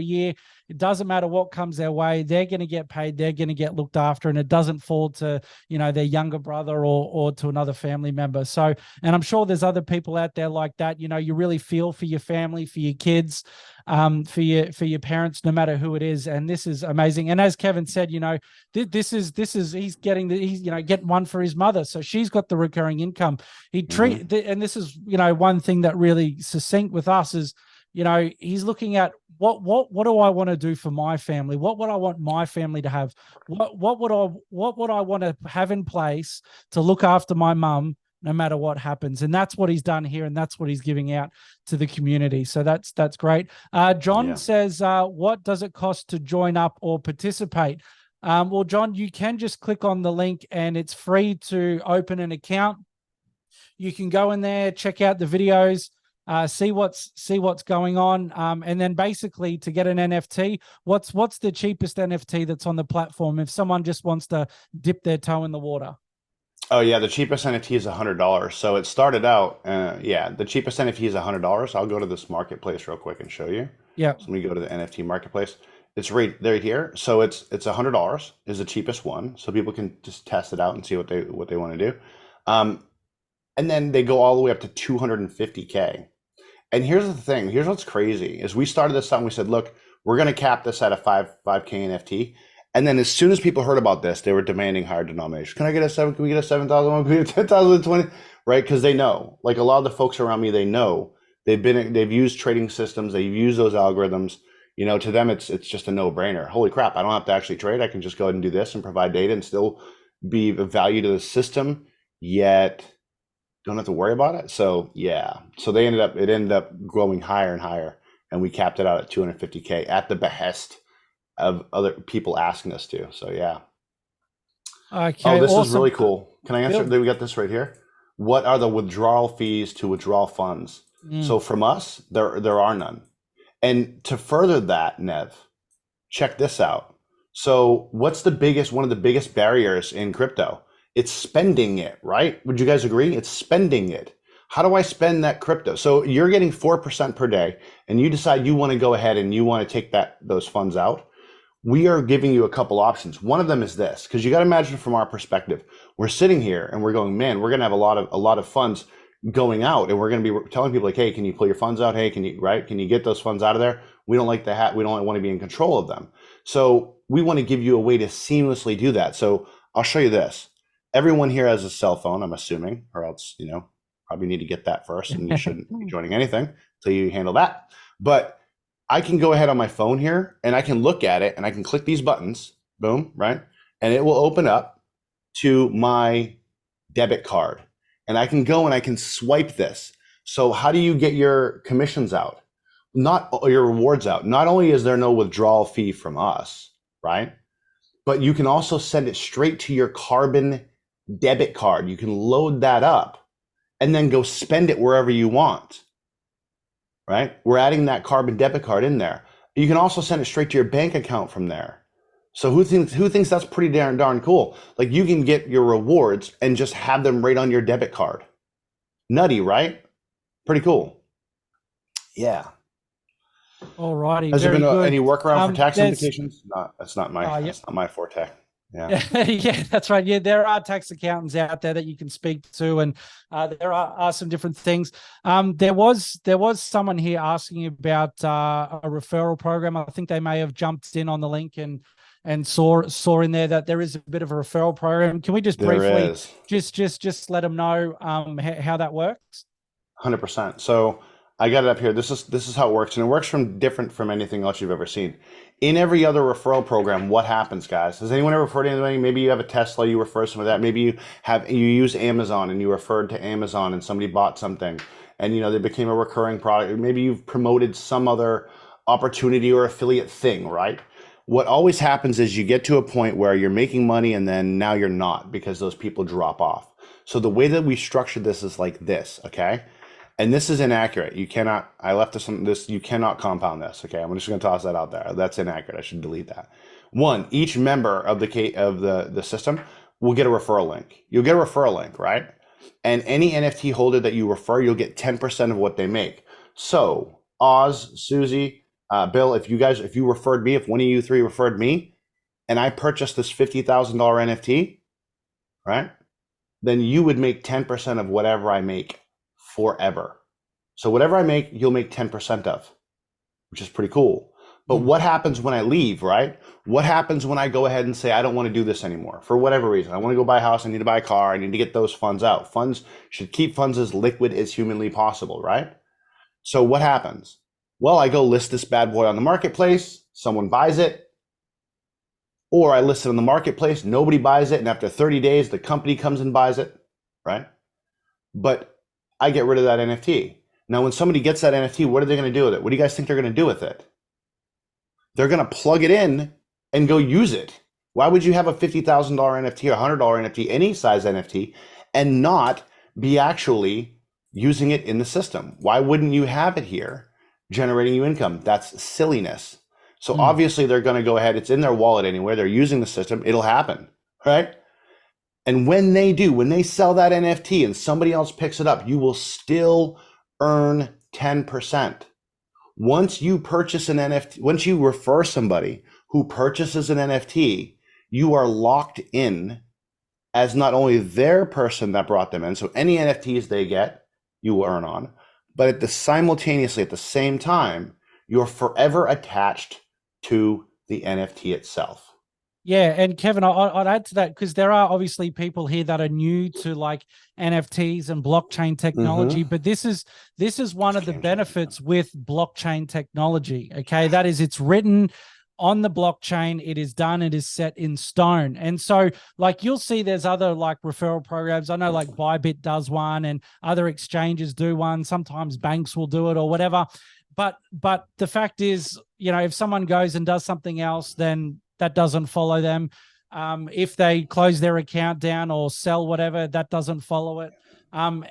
year. It doesn't matter what comes their way. They're going to get paid. They're going to get looked after, and it doesn't fall to, their younger brother or to another family member. So, and I'm sure there's other people out there like that. You really feel for your family, for your kids, for your parents, no matter who it is. And this is amazing. And as Kevin said, this is he's getting one for his mother, so she's got the recurring income. And this is one thing that really succinct with us is, he's looking at what do I want to do for my family? What would I want my family to have? What would I want to have in place to look after my mum no matter what happens? And that's what he's done here, and that's what he's giving out to the community. So that's great. John says, what does it cost to join up or participate? Well, John, you can just click on the link, and it's free to open an account. You can go in there, check out the videos, see what's going on, and then basically to get an NFT, what's the cheapest NFT that's on the platform if someone just wants to dip their toe in the water? Oh yeah, the cheapest NFT is $100. So it started out, the cheapest NFT is $100. I'll go to this marketplace real quick and show you. Yeah. So let me go to the NFT marketplace. It's right there here. So it's $100 is the cheapest one. So people can just test it out and see what they want to do. And then they go all the way up to 250K. And here's the thing. Here's what's crazy is we started this out and we said, look, we're going to cap this at a 5K NFT. And then as soon as people heard about this, they were demanding higher denominations. Can we get a 7,000 one? Can we get a 10,020? Right? Because they know, like a lot of the folks around me, they know they've used trading systems. They've used those algorithms. To them, it's just a no brainer. Holy crap. I don't have to actually trade. I can just go ahead and do this and provide data and still be of value to the system, yet don't have to worry about it. So yeah. So it ended up growing higher and higher. And we capped it out at 250K at the behest of other people asking us to. So yeah. Okay. Oh, this awesome. is really cool. Can I answer? We got this right here. What are the withdrawal fees to withdraw funds? So from us, there are none. And to further that, Nev, check this out. So what's one of the biggest barriers in crypto? It's spending it, right? Would you guys agree? It's spending it. How do I spend that crypto? So you're getting 4% per day, and you decide you want to go ahead and you want to take those funds out. We are giving you a couple options. One of them is this, because you got to imagine from our perspective, we're sitting here and we're going, man, we're going to have a lot of funds going out, and we're going to be telling people like, hey, can you pull your funds out? Hey, can you get those funds out of there? We don't like the we don't want to be in control of them. So we want to give you a way to seamlessly do that. So I'll show you this. Everyone here has a cell phone, I'm assuming, or else, probably need to get that first, and you shouldn't be joining anything until you handle that. But I can go ahead on my phone here and I can look at it and I can click these buttons, boom, right? And it will open up to my debit card. And I can go and I can swipe this. So how do you get your commissions out? Not your rewards out. Not only is there no withdrawal fee from us, right? But you can also send it straight to your Carbon debit card. You can load that up and then go spend it wherever you want, right? We're adding that Carbon debit card in there. You can also send it straight to your bank account from there. So who thinks that's pretty darn cool? Like you can get your rewards and just have them right on your debit card. Nutty, right? Pretty cool. Yeah. All righty. Has there been any workaround for tax implications? That's not my forte. Yeah. Yeah, that's right. Yeah, there are tax accountants out there that you can speak to, and there are some different things. There was someone here asking about a referral program. I think they may have jumped in on the link and saw in there that there is a bit of a referral program. Can we just briefly just let them know how that works? 100%. So I got it up here. This is how it works, and it works different from anything else you've ever seen. In every other referral program, what happens, guys? Has anyone ever referred to anybody? Maybe you have a Tesla, you refer some of that. Maybe you use Amazon and you referred to Amazon and somebody bought something and they became a recurring product. Maybe you've promoted some other opportunity or affiliate thing, right? What always happens is you get to a point where you're making money and then now you're not because those people drop off. So the way that we structured this is like this, okay? And this is inaccurate. You cannot, you cannot compound this, okay? I'm just gonna toss that out there. That's inaccurate, I should delete that. One, each member of the system will get a referral link. You'll get a referral link, right? And any NFT holder that you refer, you'll get 10% of what they make. So Oz, Susie, Bill, if you referred me, if one of you three referred me, and I purchased this $50,000 NFT, right? Then you would make 10% of whatever I make forever. So whatever I make, you'll make 10% of, which is pretty cool. But what happens when I leave, right? What happens when I go ahead and say, I don't want to do this anymore for whatever reason? I want to go buy a house. I need to buy a car. I need to get those funds out. Funds should keep funds as liquid as humanly possible, right? So what happens? Well, I go list this bad boy on the marketplace. Someone buys it. Or I list it on the marketplace. Nobody buys it. And after 30 days, the company comes and buys it, right? But I get rid of that NFT. Now, when somebody gets that NFT, what are they going to do with it? What do you guys think they're going to do with it? They're going to plug it in and go use it. Why would you have a $50,000 NFT or $100 NFT, any size NFT, and not be actually using it in the system? Why wouldn't you have it here generating you income? That's silliness. So obviously they're going to go ahead. It's in their wallet anyway. They're using the system. It'll happen, right? And when they do, when they sell that NFT and somebody else picks it up, you will still earn 10%. Once you purchase an NFT, once you refer somebody who purchases an NFT, you are locked in as not only their person that brought them in. So any NFTs they get, you will earn on, but at the simultaneously at the same time, you're forever attached to the NFT itself. Yeah, and Kevin, I'd add to that because there are obviously people here that are new to like NFTs and blockchain technology, but this is one of the benefits with blockchain technology. Okay, that is, it's written on the blockchain, it is done, it is set in stone. And so like you'll see there's other like referral programs. I know like Bybit does one and other exchanges do one. Sometimes banks will do it or whatever. But the fact is, you know, if someone goes and does something else, then that doesn't follow them. If they close their account down or sell whatever, that doesn't follow it.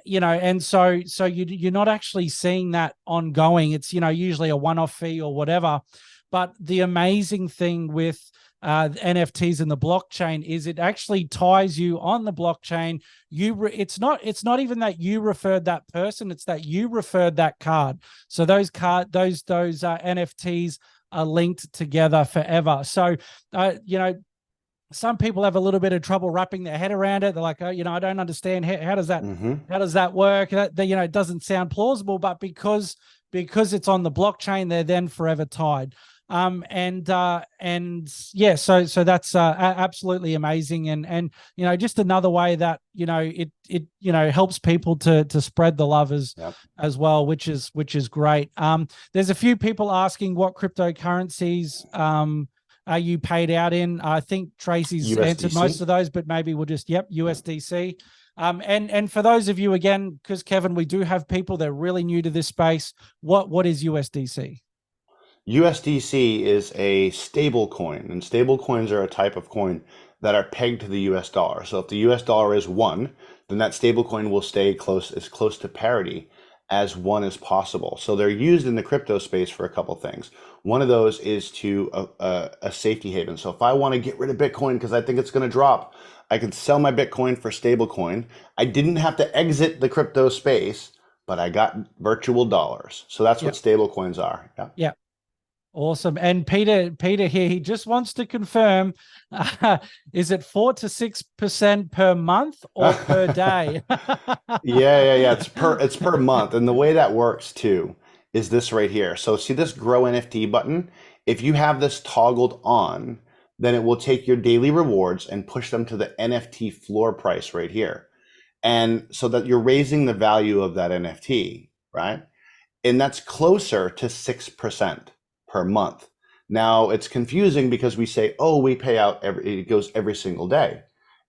You know, and so you're not actually seeing that ongoing. It's, you know, usually a one-off fee or whatever. But the amazing thing with NFTs in the blockchain is it actually ties you on the blockchain. It's not even that you referred that person; it's that you referred that card. So those NFTs are linked together forever. So, you know, some people have a little bit of trouble wrapping their head around it. They're like, oh, you know, I don't understand how does that work? That, you know, it doesn't sound plausible, but because it's on the blockchain, they're then forever tied. And yeah, so that's absolutely amazing, and you know, just another way that, you know, it you know, helps people to spread the love as well, which is great. There's a few people asking what cryptocurrencies are you paid out in. I think Tracy's USDC. answered most of those, but maybe we'll just USDC. And for those of you, again, because Kevin, we do have people that are really new to this space. What is USDC? USDC is a stable coin, and stable coins are a type of coin that are pegged to the US dollar. So if the US dollar is 1, then that stable coin will stay as close to parity as 1 as possible. So they're used in the crypto space for a couple things. One of those is to a safety haven. So if I want to get rid of Bitcoin because I think it's going to drop, I can sell my Bitcoin for stablecoin. I didn't have to exit the crypto space, but I got virtual dollars. So that's what stablecoins are. Yeah. Awesome. And Peter here, he just wants to confirm, is it 4 to 6% per month or per day? Yeah. It's per month. And the way that works too is this right here. So see this grow NFT button? If you have this toggled on, then it will take your daily rewards and push them to the NFT floor price right here. And so that you're raising the value of that NFT, right? And that's closer to 6% per month. Now it's confusing because we say, oh, we pay out it goes every single day.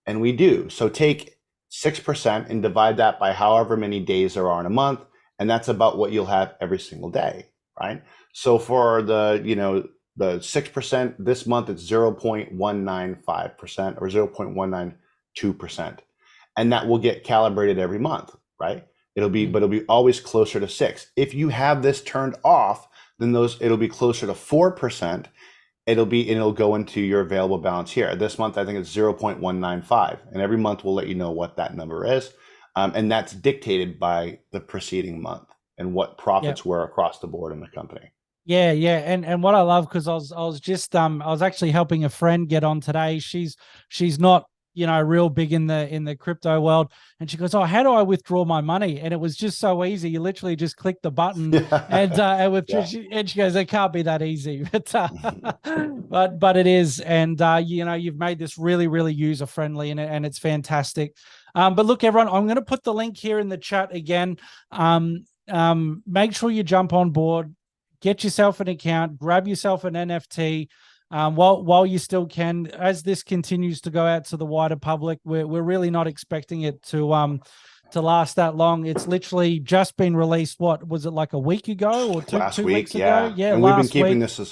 And we do. So take 6% and divide that by however many days there are in a month. And that's about what you'll have every single day, right? So for the 6% this month, it's 0.195% or 0.192%. And that will get calibrated every month, right? But it'll be always closer to 6. If you have this turned off, then it'll be closer to 4%. It'll go into your available balance here. This month, I think it's 0.195. And every month we'll let you know what that number is. And that's dictated by the preceding month and what profits were across the board in the company. Yeah, yeah, and what I love, because I was actually helping a friend get on today. She's not, real big in the crypto world, and she goes, "Oh, how do I withdraw my money?" And it was just so easy. You literally just click the button and withdraw. Yeah. And she goes, "It can't be that easy," but it is, and you've made this really really user friendly, and it's fantastic. But look, everyone, I'm going to put the link here in the chat again. Make sure you jump on board, get yourself an account, grab yourself an NFT while you still can. As this continues to go out to the wider public, we're really not expecting it to last that long. It's literally just been released. What was it, like a week ago or two Last two week, weeks ago? yeah. Yeah, And last week.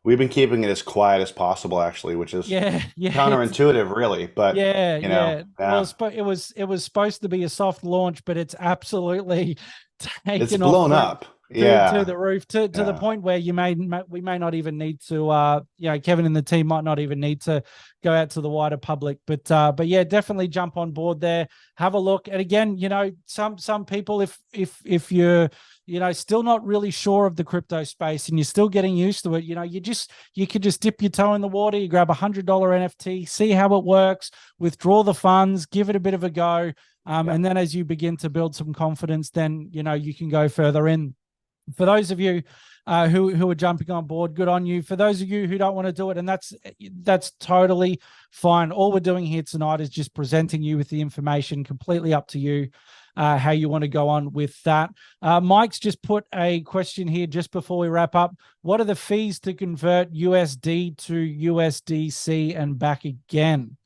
we've been keeping it as quiet as possible, actually, which is Yeah, yeah, counterintuitive, really. But yeah, you know, yeah. Well, yeah, it was supposed to be a soft launch, but it's absolutely it's taken off blown through up. to Yeah, the roof, to the yeah, point where we may not even need to Kevin and the team might not even need to go out to the wider public, but yeah, definitely jump on board there, have a look. And again, some people, if you're still not really sure of the crypto space and you're still getting used to it, you could just dip your toe in the water, you grab $100 NFT, see how it works, withdraw the funds, give it a bit of a go. yeah. And then as you begin to build some confidence, then you can go further in. For those of you who are jumping on board, good on you. For those of you who don't want to do it, and that's totally fine. All we're doing here tonight is just presenting you with the information. Completely up to you how you want to go on with that. Mike's just put a question here just before we wrap up. What are the fees to convert USD to USDC and back again?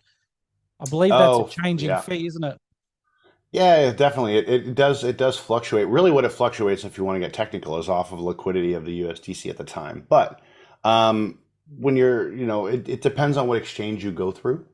I believe that's a Oh, changing yeah. fee, isn't it? Yeah, definitely. It does fluctuate. Really, what it fluctuates, if you want to get technical, is off of liquidity of the USDC at the time. But when it depends on what exchange you go through,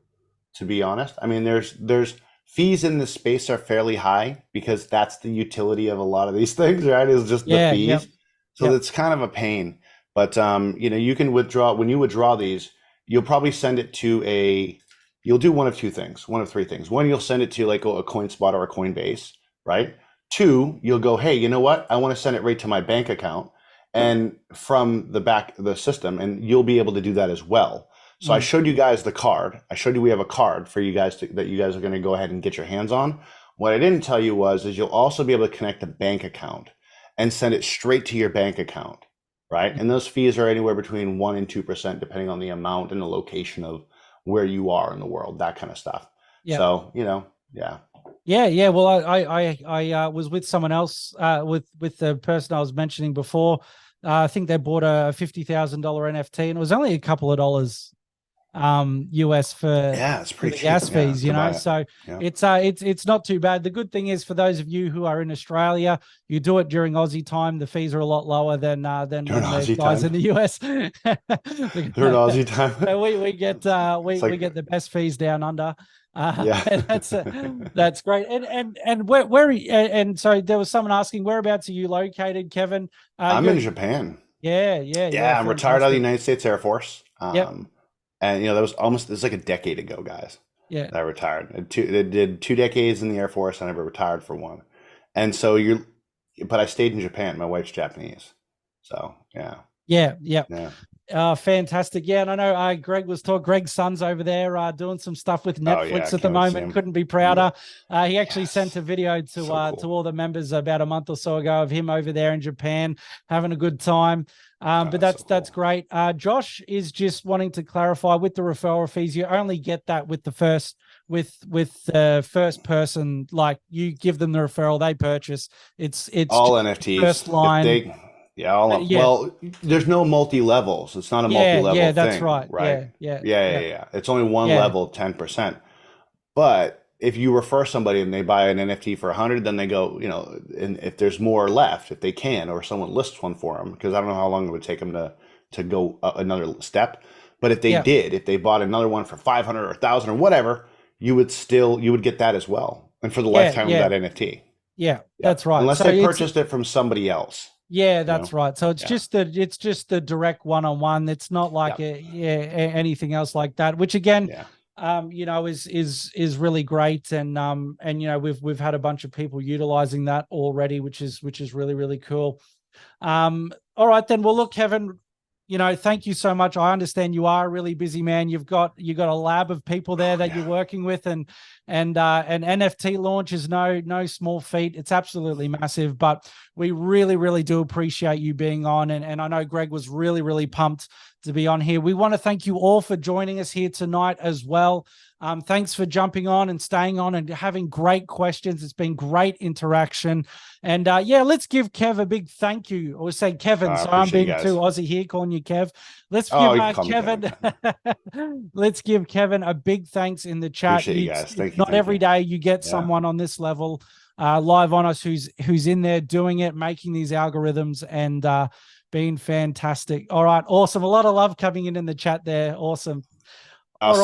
to be honest. I mean, there's fees in this space are fairly high because that's the utility of a lot of these things, right? Is just the Yeah, yep, fees. So yep. that's kind of a pain. But you can withdraw when you withdraw these, you'll probably send it to you'll do one of two things, one of three things. One, you'll send it to like a CoinSpot or a Coinbase, right? Two, you'll go, hey, you know what? I want to send it right to my bank account and from the back of the system, and you'll be able to do that as well. So I Mm, showed you guys the card. I showed you we have a card for you guys that you guys are going to go ahead and get your hands on. What I didn't tell you is you'll also be able to connect a bank account and send it straight to your bank account, right? mm. And those fees are anywhere between 1% and 2%, depending on the amount and the location of where you are in the world, that kind of stuff. Yep. So, yeah. Yeah, yeah. Well, I was with someone else, with the person I was mentioning before. I think they bought a $50,000 NFT, and it was only a couple of dollars US Yeah, it's for pretty the cheap. gas Yeah, fees, to buy it. So Yeah. it's not too bad. The good thing is, for those of you who are in Australia, you do it during Aussie time. The fees are a lot lower than During when the Aussie guys time. in the US. During Aussie time. We get It's we like, get the best fees down under. yeah. And that's great. And and so there was someone asking, whereabouts are you located, Kevin? I'm in You Japan. yeah, Yeah, I'm retired out of the fantastic. United States Air Force. Yep. And it was like a decade ago, guys, Yeah. that I retired. I did 2 decades in the Air Force. I never retired for one. And so but I stayed in Japan. My wife's Japanese. So yeah, Yeah. Yeah. yeah. Fantastic. Yeah, and I know Greg's son's over there doing some stuff with Oh yeah, Netflix I at the can't wait to see moment. him. Couldn't be Yeah. prouder. He actually sent Yes. a video So to cool. all the members about a month or so ago of him over there in Japan having a good time. Oh, But that's so that's cool. great. Josh is just wanting to clarify with the referral fees. You only get that with the first with the first person. Like, you give them the referral, they purchase. It's All just the NFTs. first If line. they, yeah, all up. Yeah, Well, there's no multi levels. It's not a multi yeah, level that's thing, right. right? Yeah, yeah, Yeah, yeah, yeah, yeah. It's only one yeah. level, 10%. But if you refer somebody and they buy an NFT for 100, then they go, and if there's more left, if they can, or someone lists one for them, because I don't know how long it would take them to go another step. But Yeah, if they bought another one for 500 or 1,000 or whatever, you would get that as well, and for the yeah, lifetime of yeah, that NFT. yeah. Yeah, That's right. unless So they it's purchased it from somebody else, yeah, you know. that's right. So Yeah, it's just the direct one-on-one. It's not like yeah, anything else like that. Which again, yeah. is really great. And we've had a bunch of people utilizing that already, which is really really cool. All right, then. Well, look, Kevin, thank you so much. I understand you are a really busy man. You've got a lab of people there that you're working with, and an NFT launch is no small feat. It's absolutely massive, but we really, really do appreciate you being on. And I know Greg was really, really pumped to be on here. We want to thank you all for joining us here tonight as well. Thanks for jumping on and staying on and having great questions. It's been great interaction. And let's give Kev a big thank you. Or say Kevin. So I'm being too Aussie here, calling you Kev. Let's give Kevin. Let's give Kevin a big thanks in the chat. Appreciate you guys. Thank you. Not every day you get someone on this level live on us who's in there doing it, making these algorithms, and being fantastic. All right, awesome. A lot of love coming in the chat there. Awesome. I'll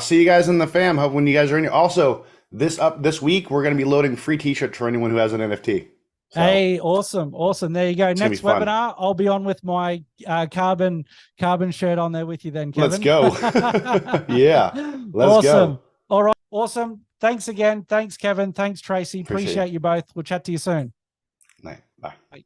see you guys in the fam when you guys are in here. Also, this week we're going to be loading free t-shirts for anyone who has an NFT. So, hey, awesome. There you go. Next webinar, I'll be on with my carbon shirt on there with you then, Kevin. Let's go. Yeah, let's go. All right, awesome. Thanks again. Thanks, Kevin. Thanks, Tracy. Appreciate you both. We'll chat to you soon. Bye.